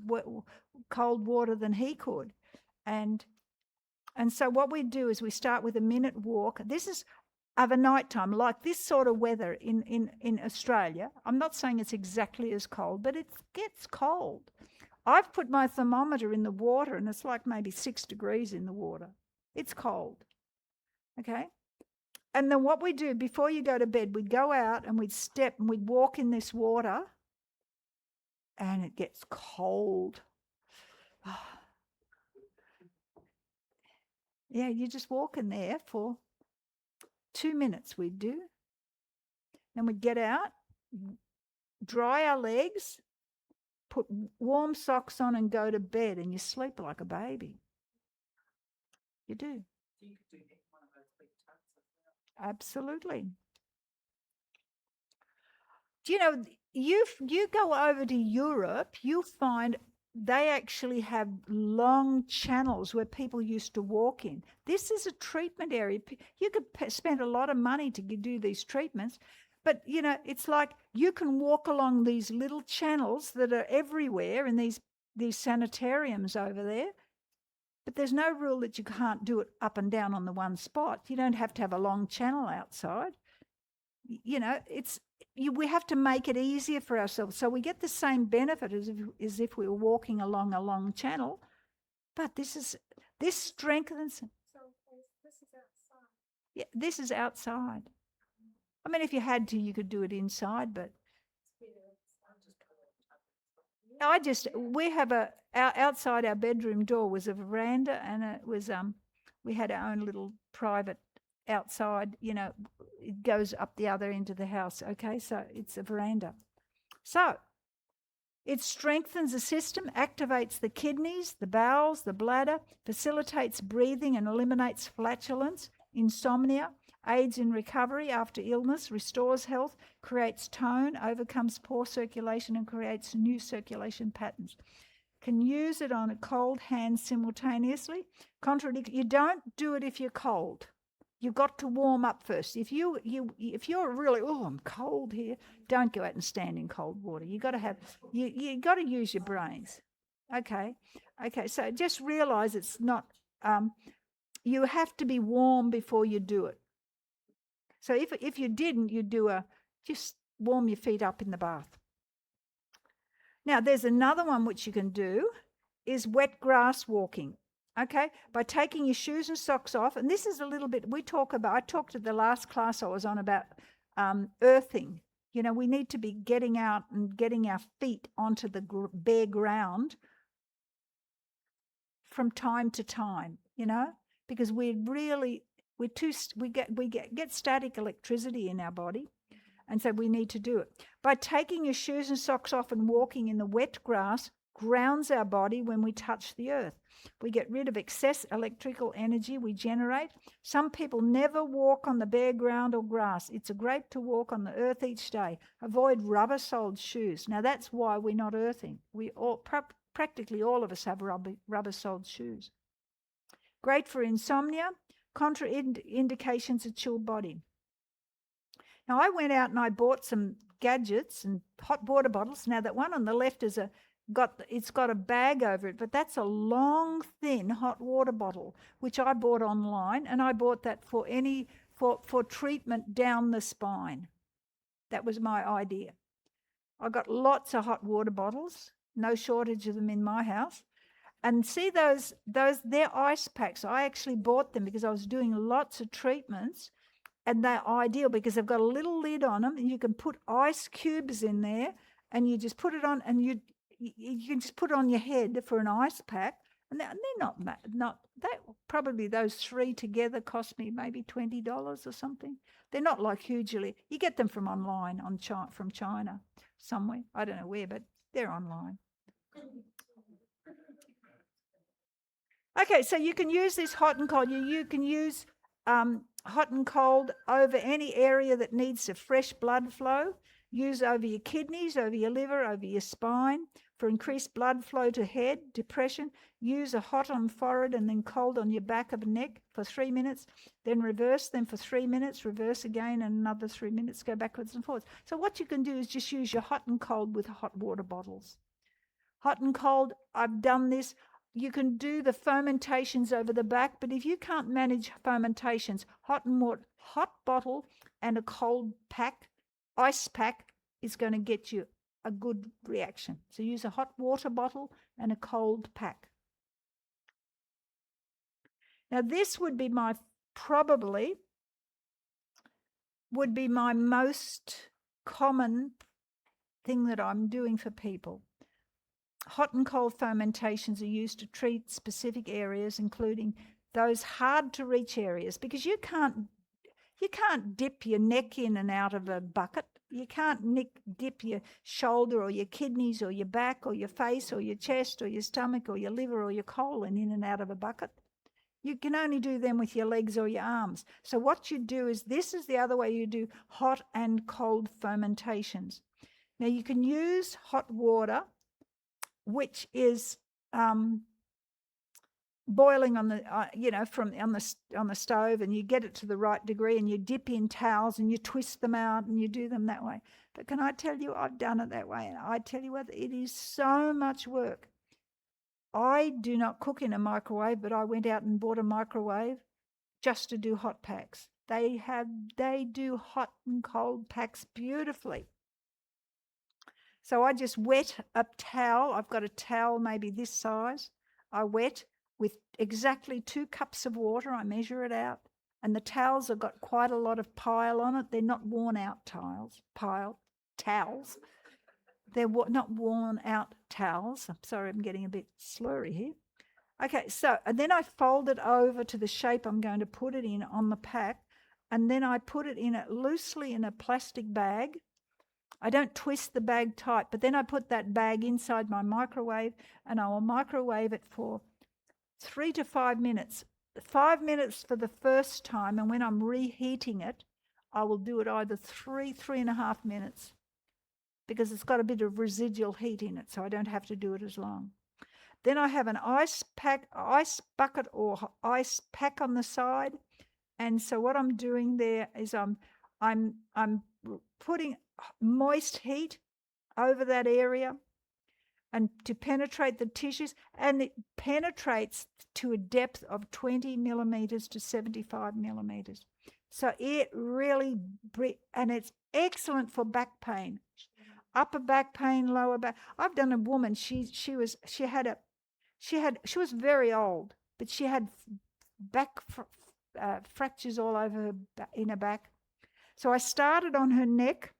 Speaker 1: cold water than he could. And so what we do is we start with a minute walk. This is of a night time, like this sort of weather in Australia. I'm not saying it's exactly as cold, but it gets cold. I've put my thermometer in the water, and it's like maybe 6 degrees in the water. It's cold. Okay? And then what we do before you go to bed, we'd go out and we'd step and we'd walk in this water and it gets cold. Yeah, you just walk in there for 2 minutes, we'd do. Then we'd get out, dry our legs, put warm socks on and go to bed, and you sleep like a baby. You do.
Speaker 3: You could do one of those big tubs as well.
Speaker 1: Absolutely. Do you know, you go over to Europe, you'll find they actually have long channels where people used to walk in. This is a treatment area. You could spend a lot of money to do these treatments, but you know, it's like you can walk along these little channels that are everywhere in these sanitariums over there. But there's no rule that you can't do it up and down on the one spot. You don't have to have a long channel outside. You know, we have to make it easier for ourselves. So we get the same benefit as if we were walking along a long channel. But this strengthens.
Speaker 2: So this is outside.
Speaker 1: Yeah, this is outside. I mean, if you had to, you could do it inside, but we have outside our bedroom door was a veranda, and it was we had our own little private outside, you know, it goes up the other end of the house. Okay, so it's a veranda. So it strengthens the system, activates the kidneys, the bowels, the bladder, facilitates breathing and eliminates flatulence, insomnia, aids in recovery after illness, restores health, creates tone, overcomes poor circulation and creates new circulation patterns. Can use it on a cold hand simultaneously. You don't do it if you're cold. You've got to warm up first. If you're really, I'm cold here, don't go out and stand in cold water. You got to use your brains. Okay. So just realize it's not. You have to be warm before you do it. So if you didn't, you'd just warm your feet up in the bath. Now there's another one which you can do is wet grass walking. Okay, by taking your shoes and socks off, and this is a little bit I talked at the last class I was on about earthing. You know, we need to be getting out and getting our feet onto the bare ground from time to time, you know, because we get static electricity in our body, and so we need to do it. By taking your shoes and socks off and walking in the wet grass grounds our body when we touch the earth. We get rid of excess electrical energy we generate. Some people never walk on the bare ground or grass. It's great to walk on the earth each day. Avoid rubber-soled shoes. Now that's why we're not earthing. Practically all of us have rubber-soled shoes. Great for insomnia. Contraindications of chilled body. Now I went out and I bought some gadgets and hot water bottles. Now that one on the left it's got a bag over it, but that's a long, thin hot water bottle, which I bought online, and I bought that for treatment down the spine. That was my idea. I got lots of hot water bottles, no shortage of them in my house. And see they're ice packs. I actually bought them because I was doing lots of treatments, and they're ideal because they've got a little lid on them, and you can put ice cubes in there, and you just put it on, and you can just put it on your head for an ice pack, and they're not that. Probably those three together cost me maybe $20 or something. They're not like hugely. You get them from online from China somewhere. I don't know where, but they're online. Okay, so you can use this hot and cold. You can use hot and cold over any area that needs a fresh blood flow. Use over your kidneys, over your liver, over your spine for increased blood flow to head, depression. Use a hot on forehead and then cold on your back of the neck for 3 minutes. Then reverse them for 3 minutes, reverse again and another 3 minutes, go backwards and forwards. So what you can do is just use your hot and cold with hot water bottles. Hot and cold, I've done this. You can do the fomentations over the back, but if you can't manage fomentations, hot bottle and a cold pack, ice pack is going to get you a good reaction. So use a hot water bottle and a cold pack. Now, this would be my most common thing that I'm doing for people. Hot and cold fomentations are used to treat specific areas, including those hard to reach areas, because you can't dip your neck in and out of a bucket. You can't dip your shoulder or your kidneys or your back or your face or your chest or your stomach or your liver or your colon in and out of a bucket. You can only do them with your legs or your arms. So what you do is, this is the other way you do hot and cold fomentations. Now, you can use hot water, which is boiling on the on the stove, and you get it to the right degree, and you dip in towels and you twist them out and you do them that way. But can I tell you, I've done it that way, and I tell you what, it is so much work. I do not cook in a microwave, but I went out and bought a microwave just to do hot packs. They do hot and cold packs beautifully. So I just wet a towel. I've got a towel maybe this size. I wet with exactly 2 cups of water. I measure it out. And the towels have got quite a lot of pile on it. They're not worn out towels. They're not worn out towels. I'm sorry, I'm getting a bit slurry here. Okay, so and then I fold it over to the shape I'm going to put it in on the pack, and then I put it in loosely in a plastic bag. I don't twist the bag tight, but then I put that bag inside my microwave, and I will microwave it for 3 to 5 minutes. 5 minutes for the first time, and when I'm reheating it, I will do it either 3.5 minutes, because it's got a bit of residual heat in it, so I don't have to do it as long. Then I have an ice bucket or ice pack on the side, and so what I'm doing there is I'm putting moist heat over that area and to penetrate the tissues, and it penetrates to a depth of 20 millimeters to 75 millimeters. So it really, and it's excellent for back pain, upper back pain, lower back. I've done a woman. She was very old, but she had back fractures all over her in her back. So I started on her neck,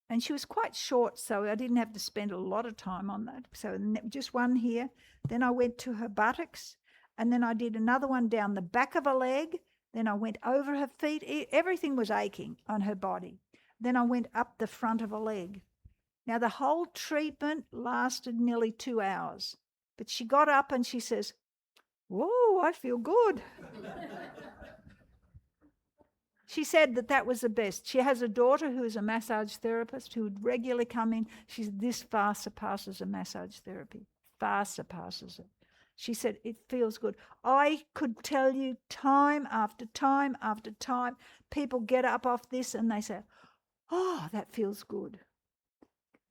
Speaker 1: and she was quite short, so I didn't have to spend a lot of time on that. So just one here. Then I went to her buttocks, and then I did another one down the back of her leg. Then I went over her feet. Everything was aching on her body. Then I went up the front of her leg. Now, the whole treatment lasted nearly 2 hours. But she got up and she says, "Whoa, I feel good." She said that was the best. She has a daughter who is a massage therapist who would regularly come in. She said, "This far surpasses a massage therapy. Far surpasses it." She said, "It feels good." I could tell you time after time after time, people get up off this and they say, "Oh, that feels good."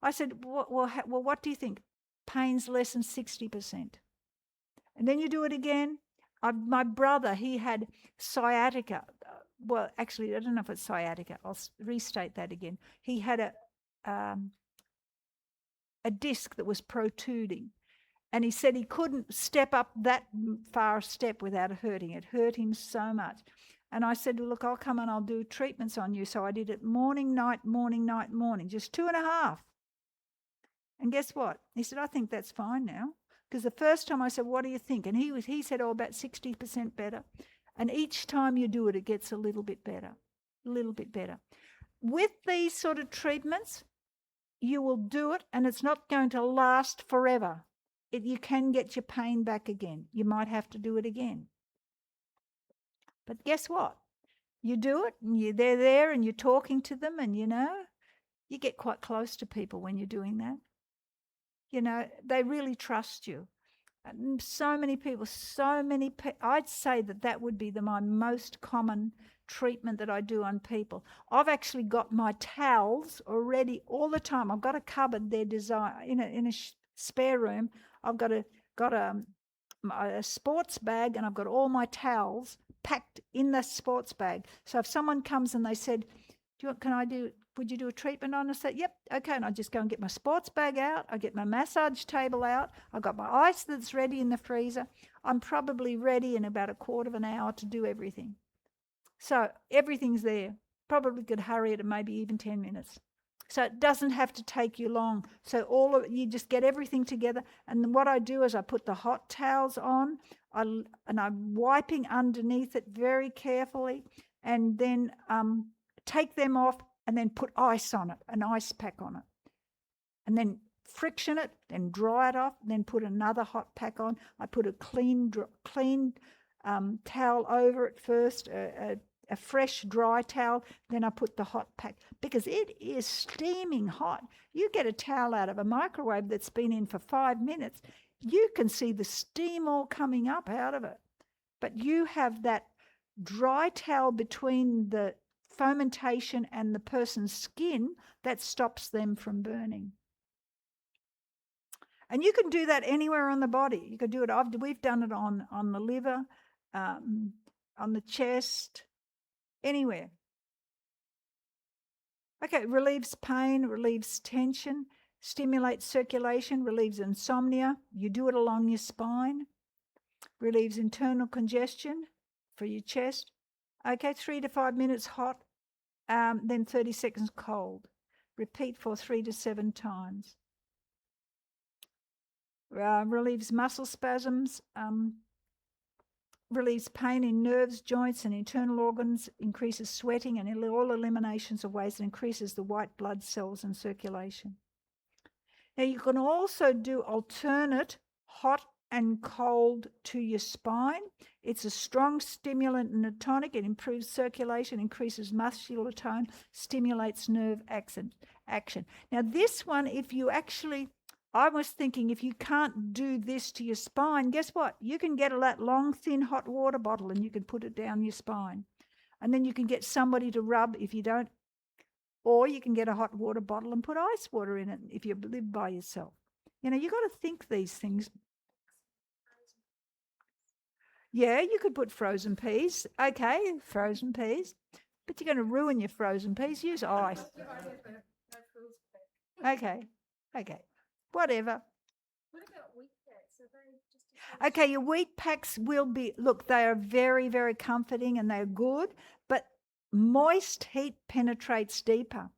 Speaker 1: I said, well, what do you think? Pain's less than 60%. And then you do it again. My brother, he had sciatica. Well, actually, I don't know if it's sciatica. I'll restate that again. He had a disc that was protruding. And he said he couldn't step up that far step without hurting. It hurt him so much. And I said, "Look, I'll come and I'll do treatments on you." So I did it morning, night, just 2.5. And guess what? He said, "I think that's fine now." Because the first time I said, "What do you think?" And he said, "Oh, about 60% better." And each time you do it, it gets a little bit better, a little bit better. With these sort of treatments, you will do it, and it's not going to last forever. You can get your pain back again. You might have to do it again. But guess what? You do it, and they're there, and you're talking to them, and you get quite close to people when you're doing that. They really trust you. And so many people, I'd say that would be my most common treatment that I do on people. I've actually got my towels already all the time. I've got a cupboard there in a spare room. I've got a sports bag, and I've got all my towels packed in the sports bag. So if someone comes and they said, can I do would you do a treatment on us? Yep, okay. And I just go and get my sports bag out. I get my massage table out. I've got my ice that's ready in the freezer. I'm probably ready in about a quarter of an hour to do everything. So everything's there. Probably could hurry it, maybe even 10 minutes. So it doesn't have to take you long. So you just get everything together. And then what I do is I put the hot towels on, and I'm wiping underneath it very carefully, and then take them off and then put ice on it, an ice pack on it. And then friction it, then dry it off, then put another hot pack on. I put a clean towel over it first, a fresh dry towel, then I put the hot pack, because it is steaming hot. You get a towel out of a microwave that's been in for 5 minutes, you can see the steam all coming up out of it. But you have that dry towel between the fomentation and the person's skin that stops them from burning. And you can do that anywhere on the body. You could do it. We've done it on the liver, on the chest, anywhere. Okay, it relieves pain, relieves tension, stimulates circulation, relieves insomnia. You do it along your spine. Relieves internal congestion for your chest. Okay, 3 to 5 minutes hot, then 30 seconds cold. Repeat for 3 to 7 times. Relieves muscle spasms, relieves pain in nerves, joints, and internal organs, increases sweating and all eliminations of waste, and increases the white blood cells in circulation. Now, you can also do alternate hot and cold to your spine. It's a strong stimulant and a tonic. It improves circulation, increases muscular tone, stimulates nerve action. Now, this one, I was thinking, if you can't do this to your spine, guess what? You can get that long, thin hot water bottle and you can put it down your spine. And then you can get somebody to rub if you don't. Or you can get a hot water bottle and put ice water in it if you live by yourself. You've got to think these things. Yeah, you could put frozen peas. Okay, frozen peas. But you're going to ruin your frozen peas. Use ice. Okay. Whatever.
Speaker 2: What about wheat packs? Are they just
Speaker 1: Okay, your wheat packs will be, look, they are very, very comforting and they're good, but moist heat penetrates deeper.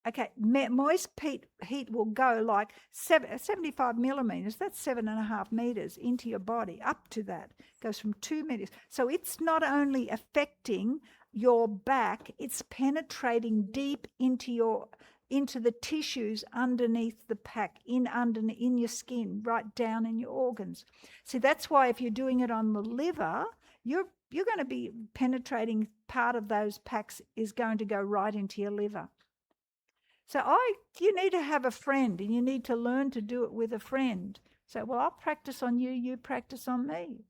Speaker 1: Okay, moist heat will go like 75 millimeters, that's 7.5 meters into your body, up to that. It goes from 2 meters. So it's not only affecting your back, it's penetrating deep into the tissues underneath the pack, in your skin, right down in your organs. See, that's why if you're doing it on the liver, you're going to be penetrating, part of those packs is going to go right into your liver. So you need to have a friend, and you need to learn to do it with a friend. So, well, I'll practice on you, you practice on me.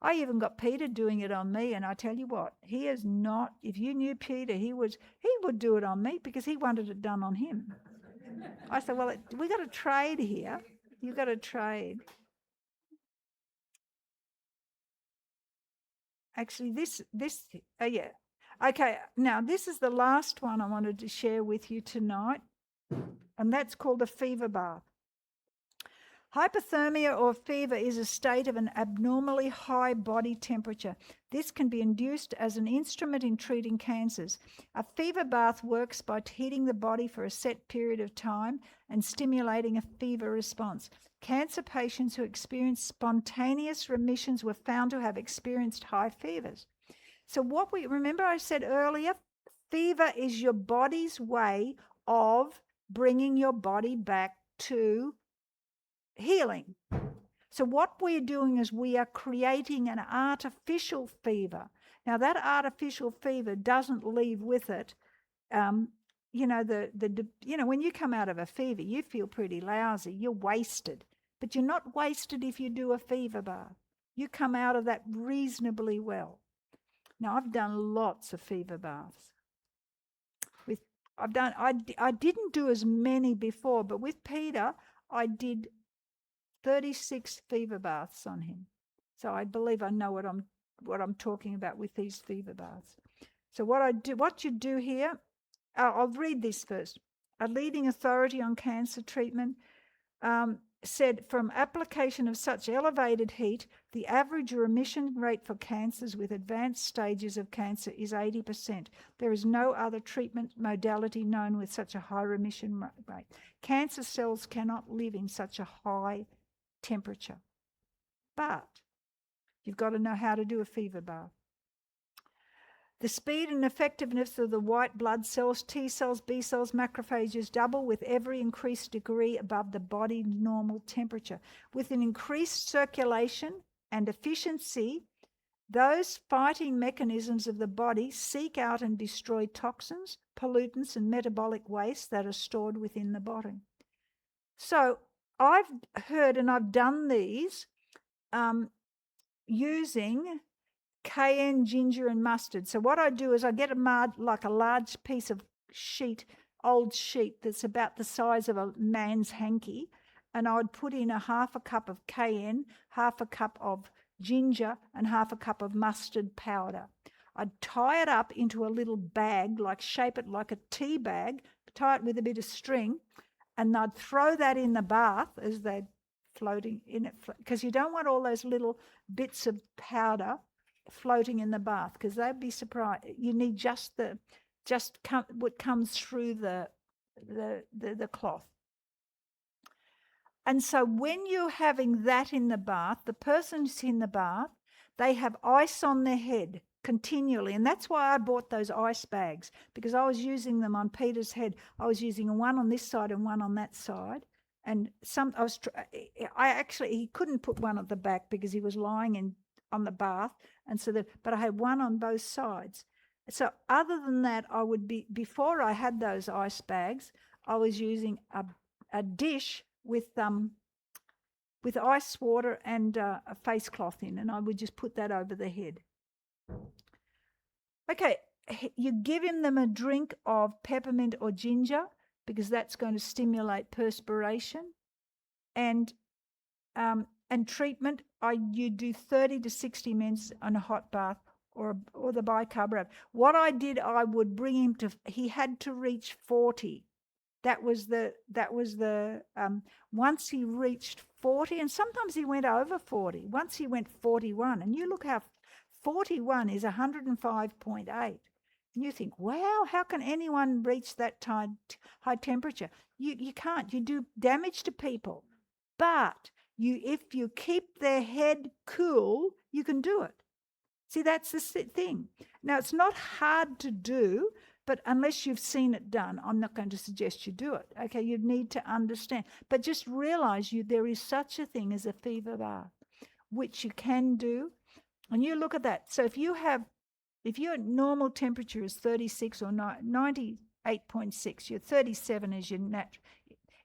Speaker 1: I even got Peter doing it on me, and I tell you what, he is not, if you knew Peter, he would do it on me because he wanted it done on him. I said, well, we got to trade here. You got to trade. Actually, yeah. Okay, now this is the last one I wanted to share with you tonight, and that's called a fever bath. Hypothermia or fever is a state of an abnormally high body temperature. This can be induced as an instrument in treating cancers. A fever bath works by heating the body for a set period of time and stimulating a fever response. Cancer patients who experience spontaneous remissions were found to have experienced high fevers. So remember I said earlier, fever is your body's way of bringing your body back to healing. So what we're doing is we are creating an artificial fever. Now that artificial fever doesn't leave with it, when you come out of a fever, you feel pretty lousy, you're wasted. But you're not wasted if you do a fever bath. You come out of that reasonably well. Now, I've done lots of fever baths. I didn't do as many before, but with Peter, I did 36 fever baths on him. So I believe I know what I'm talking about with these fever baths. So what you do here, I'll read this first. A leading authority on cancer treatment said, from application of such elevated heat, the average remission rate for cancers with advanced stages of cancer is 80%. There is no other treatment modality known with such a high remission rate. Cancer cells cannot live in such a high temperature. But you've got to know how to do a fever bath. The speed and effectiveness of the white blood cells, T cells, B cells, macrophages double with every increased degree above the body's normal temperature. With an increased circulation and efficiency, those fighting mechanisms of the body seek out and destroy toxins, pollutants, and metabolic waste that are stored within the body. So I've heard and I've done these using cayenne, ginger, and mustard. So what I do is I get a large piece of old sheet that's about the size of a man's hanky, and I would put in a half a cup of cayenne, half a cup of ginger, and half a cup of mustard powder. I'd tie it up into a little bag, shape it like a tea bag, tie it with a bit of string, and I'd throw that in the bath as they're floating in it, because you don't want all those little bits of powder floating in the bath, because they'd be surprised. You need what comes through the cloth. And so when you're having that in the bath, the person's in the bath, they have ice on their head continually. And that's why I bought those ice bags, because I was using them on Peter's head. I was using one on this side and one on that side. And he couldn't put one at the back because he was lying on the bath, but I had one on both sides. So other than that, before I had those ice bags, I was using a dish with ice water and a face cloth in, and I would just put that over the head. Okay, you give them a drink of peppermint or ginger, because that's going to stimulate perspiration. And treatment, you do 30 to 60 minutes on a hot bath or the bicarb. What I did, I would bring him he had to reach 40. That was the once he reached 40, and sometimes he went over 40. Once he went 41, and you look how 41 is 105.8. And you think, wow, how can anyone reach that high temperature? You can't. You do damage to people. But if you keep their head cool, you can do it. See, that's the thing. Now, it's not hard to do, but unless you've seen it done, I'm not going to suggest you do it. Okay, you need to understand. But just realize there is such a thing as a fever bath, which you can do. And you look at that. So if your normal temperature is 36 or 98.6, your 37 is your natural.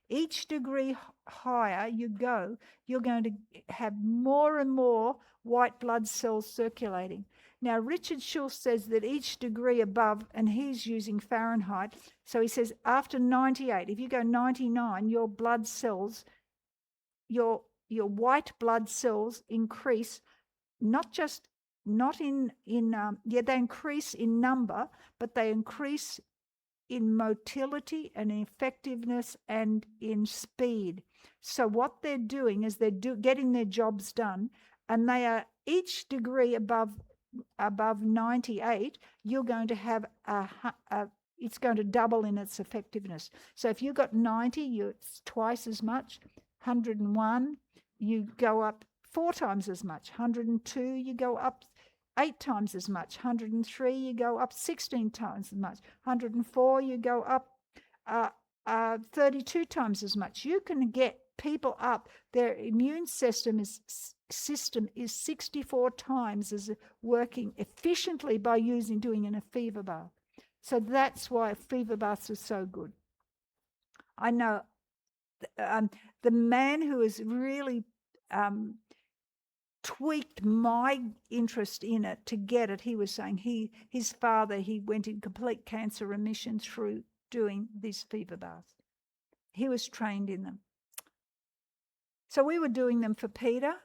Speaker 1: Each degree higher you go, you're going to have more and more white blood cells circulating. Now, Richard Schultz says that each degree above, and he's using Fahrenheit, so he says after 98, if you go 99, your blood cells, your white blood cells increase, they increase in number, but they increase in motility and effectiveness and in speed. So what they're doing is they're getting their jobs done, and they are each degree above 98, you're going to have it's going to double in its effectiveness. So if you've got 90, it's twice as much. 101, you go up 4 times as much. 102, you go up 8 times as much. 103, you go up 16 times as much. 104, you go up 32 times as much. You can get people up. Their immune system is 64 times as working efficiently by doing a fever bath. So that's why fever baths are so good. I know the man who has really tweaked my interest in it to get it, he was saying his father, he went in complete cancer remission through doing these fever baths. He was trained in them. So we were doing them for Peter,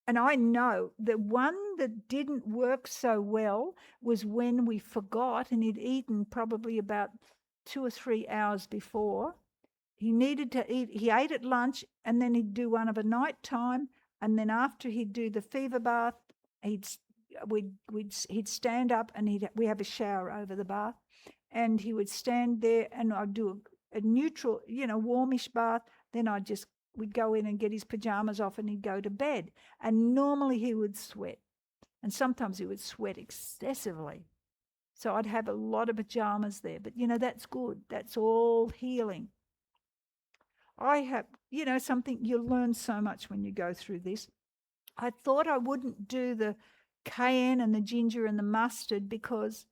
Speaker 1: And I know the one that didn't work so well was when we forgot, and he'd eaten probably about 2 or 3 hours before. He needed to eat. He ate at lunch, and then he'd do one of a night time, and then after he'd do the fever bath, he'd stand up, and we have a shower over the bath, and he would stand there, and I'd do a neutral, warmish bath. Then we'd go in and get his pajamas off, and he'd go to bed. And normally he would sweat, and sometimes he would sweat excessively. So I'd have a lot of pajamas there, but that's good. That's all healing. I have, something, you learn so much when you go through this. I thought I wouldn't do the cayenne and the ginger and the mustard because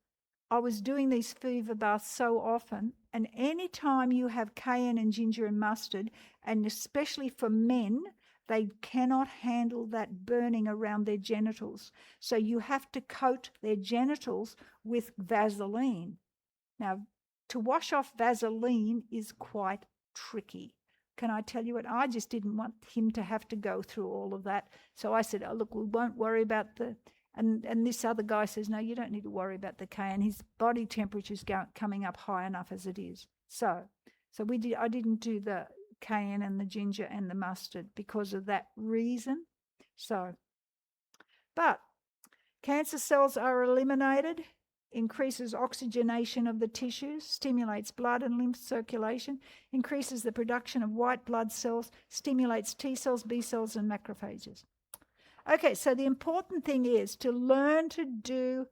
Speaker 1: I was doing these fever baths so often. And any time you have cayenne and ginger and mustard, and especially for men, they cannot handle that burning around their genitals. So you have to coat their genitals with Vaseline. Now, to wash off Vaseline is quite tricky. Can I tell you what? I just didn't want him to have to go through all of that. So I said, look, we won't worry about and this other guy says, no, you don't need to worry about the cayenne. His body temperature's coming up high enough as it is. So I didn't do the cayenne and the ginger and the mustard because of that reason. But cancer cells are eliminated, increases oxygenation of the tissues, stimulates blood and lymph circulation, increases the production of white blood cells, stimulates T cells, B cells, and macrophages. Okay, so the important thing is to learn to do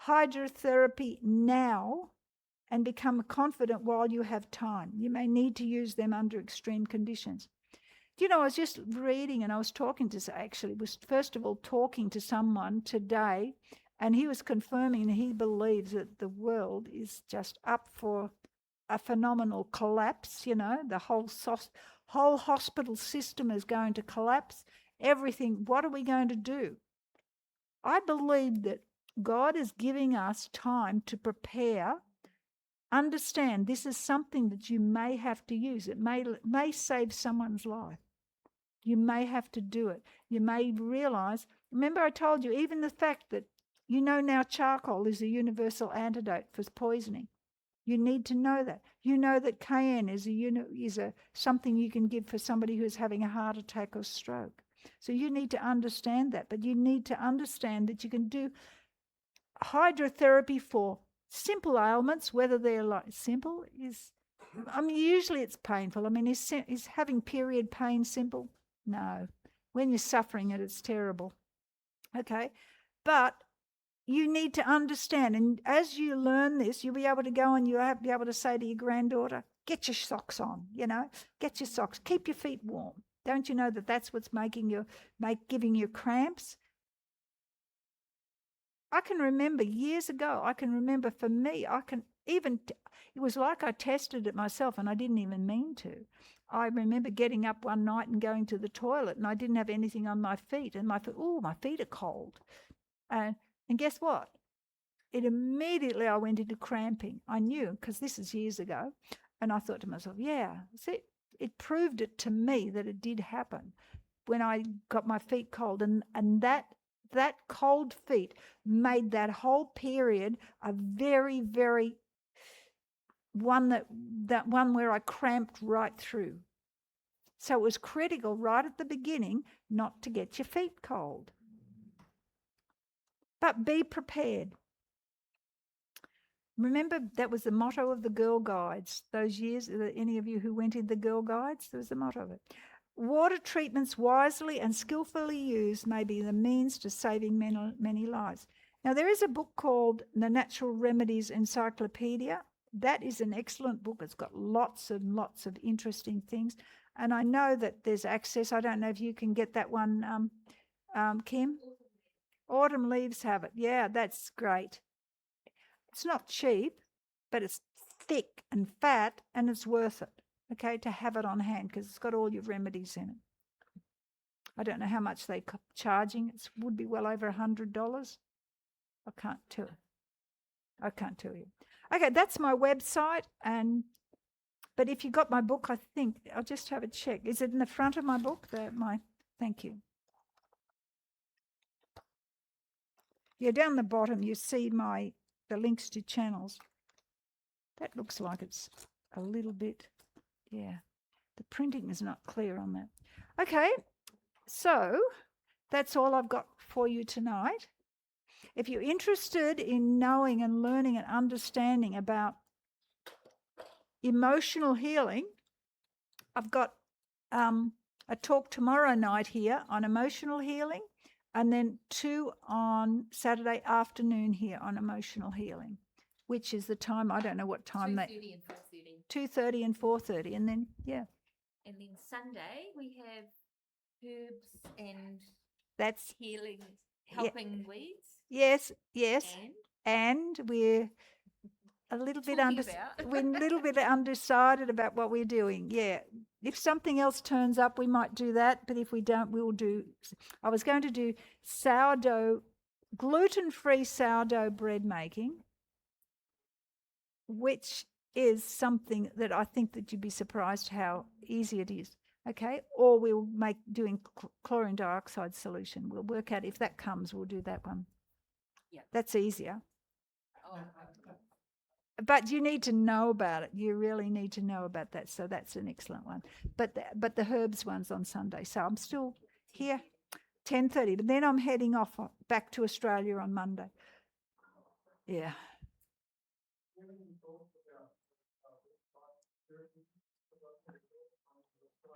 Speaker 1: hydrotherapy now and become confident while you have time. You may need to use them under extreme conditions. I was just reading, and I was talking to someone today, and he was confirming he believes that the world is just up for a phenomenal collapse. The whole hospital system is going to collapse. Everything. What are we going to do? I believe that God is giving us time to prepare. Understand, this is something that you may have to use. It may save someone's life. You may have to do it. You may realize, remember I told you, even the fact that now charcoal is a universal antidote for poisoning. You need to know that. You know that cayenne is something you can give for somebody who's having a heart attack or stroke. So you need to understand that, but you need to understand that you can do hydrotherapy for simple ailments, whether they're simple is, usually it's painful. Is having period pain simple? No. When you're suffering it, it's terrible. Okay? But you need to understand, and as you learn this, you'll be able to go and you'll be able to say to your granddaughter, get your socks on, get your socks, keep your feet warm. Don't you know that that's what's giving you cramps? I can remember years ago, for me, it was like I tested it myself and I didn't even mean to. I remember getting up one night and going to the toilet and I didn't have anything on my feet and my feet are cold. And guess what? Immediately I went into cramping. I knew, because this is years ago, and I thought to myself, yeah, see, it proved it to me that it did happen when I got my feet cold, and that cold feet made that whole period a very, very one where I cramped right through. So it was critical right at the beginning not to get your feet cold. But be prepared. Remember, that was the motto of the Girl Guides. Those years, any of you who went in the Girl Guides, that was the motto of it. Water treatments wisely and skillfully used may be the means to saving many lives. Now, there is a book called The Natural Remedies Encyclopedia. That is an excellent book. It's got lots and lots of interesting things. And I know that there's access. I don't know if you can get that one, Kim? Autumn Leaves have it. Yeah, that's great. It's not cheap, but it's thick and fat, and it's worth it, okay, to have it on hand because it's got all your remedies in it. I don't know how much they're charging. It would be well over $100. I can't tell you. Okay, that's my website, but if you got my book, I think I'll just have a check. Is it in the front of my book? Thank you. Yeah, down the bottom you see the links to channels. That looks like it's a little bit, yeah. The printing is not clear on that. Okay, so that's all I've got for you tonight. If you're interested in knowing and learning and understanding about emotional healing, I've got a talk tomorrow night here on emotional healing, and then 2 on Saturday afternoon here on emotional healing, which is the time, I don't know what time
Speaker 4: 2:30 and 4:30.
Speaker 1: 2:30 and 4:30, and then, yeah,
Speaker 4: And then Sunday we have herbs and
Speaker 1: that's,
Speaker 4: healing, helping weeds.
Speaker 1: yes,
Speaker 4: And
Speaker 1: and we're a little bit
Speaker 4: talking about.
Speaker 1: we're a little bit undecided about what we're doing. Yeah. If something else turns up, we might do that, but if we don't, we'll do. I was going to do gluten-free sourdough bread making, which is something that I think that you'd be surprised how easy it is. Okay, or we'll make doing chlorine dioxide solution. We'll work out if that comes. We'll do that one.
Speaker 4: Yeah,
Speaker 1: that's easier.
Speaker 4: Oh,
Speaker 1: But you need to know about it. You really need to know about that. So that's an excellent one. But the herbs one's on Sunday. So I'm still here, 10:30. But then I'm heading off back to Australia on Monday. Yeah.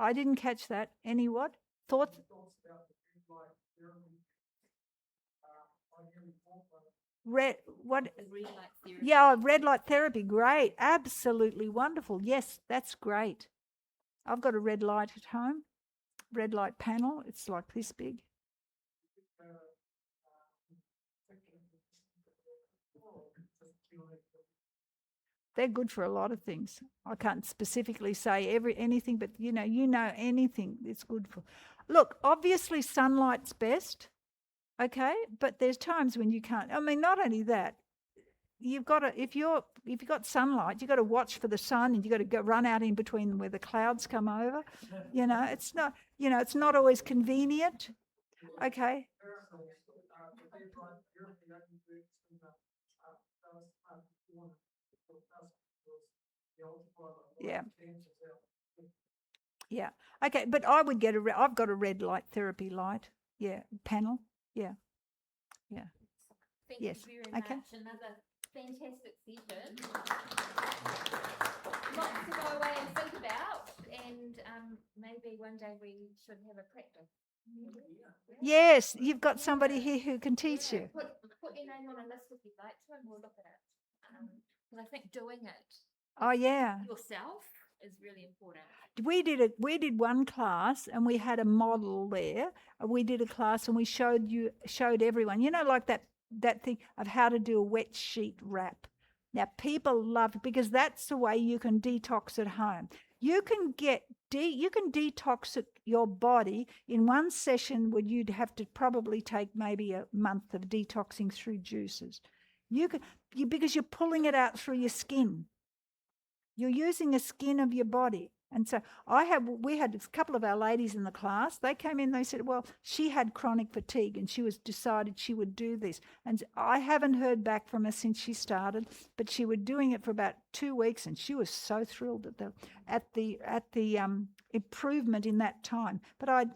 Speaker 1: I didn't catch that. Any what? Thoughts? Red what?
Speaker 4: the red light therapy.
Speaker 1: Yeah, red light therapy. Great. Absolutely wonderful. Yes, that's great. I've got a red light at home. Red light panel. It's like this big. They're good for a lot of things. I can't specifically say anything, but you know anything it's good for. Look, obviously sunlight's best, okay? But there's times when you can't. I mean, not only that, you've got to if you've got sunlight, you've got to watch for the sun, and you've got to go run out in between where the clouds come over. It's not always convenient. Okay. Yeah. Yeah. Okay, but I would get I've got a red light therapy light. Yeah, panel. Yeah. Yeah.
Speaker 4: Thank
Speaker 1: Yes.
Speaker 4: you very
Speaker 1: Okay.
Speaker 4: much. Another fantastic session. Lots to go away and think about, and maybe one day we should have a practice.
Speaker 1: Yes, you've got somebody here who can teach you.
Speaker 4: Put your name on a list if you'd like to, and we'll look at it. Because I think doing it
Speaker 1: Oh yeah.
Speaker 4: yourself is really important.
Speaker 1: We did one class and we had a model there. We did a class and we showed everyone, like that thing of how to do a wet sheet wrap. Now people love it because that's the way you can detox at home. You can detox your body in one session where you'd have to probably take maybe a month of detoxing through juices. Because you're pulling it out through your skin. You're using the skin of your body. And so we had a couple of our ladies in the class. They came in, they said, well, she had chronic fatigue and she decided she would do this. And I haven't heard back from her since she started, but she was doing it for about 2 weeks and she was so thrilled at the improvement in that time. But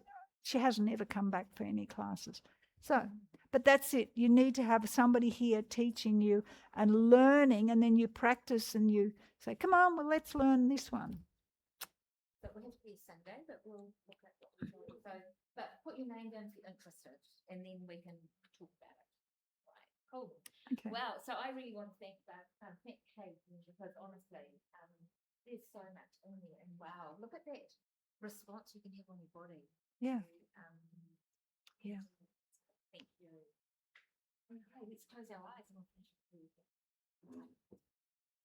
Speaker 1: she hasn't ever come back for any classes. So, but that's it. You need to have somebody here teaching you and learning, and then you practice and you say, come on, well, let's learn this one.
Speaker 4: So it will have to be Sunday, but we'll look at what we do. So, but put your name down if you're interested, and then we can talk about it. Right, cool.
Speaker 1: Okay.
Speaker 4: Wow. So I really want to thank Kaye, because honestly, there's so much in there, and wow, look at that response you can have on your body.
Speaker 1: Yeah.
Speaker 4: Yeah. Thank you. Okay, let's close our eyes and we'll finish with you.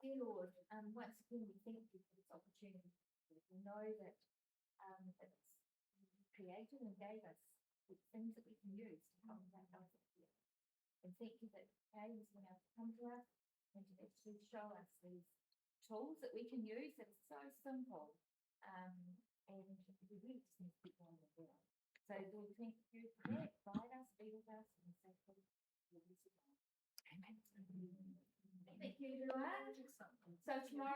Speaker 4: Dear Lord, once again we thank you for this opportunity. We know that it's created and gave us things that we can use to help that health. And thank you that Kaye has been able to come to us and to actually show us these tools that we can use that are so simple. And we really just need to keep going with that. So Lord, thank you for that. Guide us, be with us, and safely. Thank you, everyone. So tomorrow.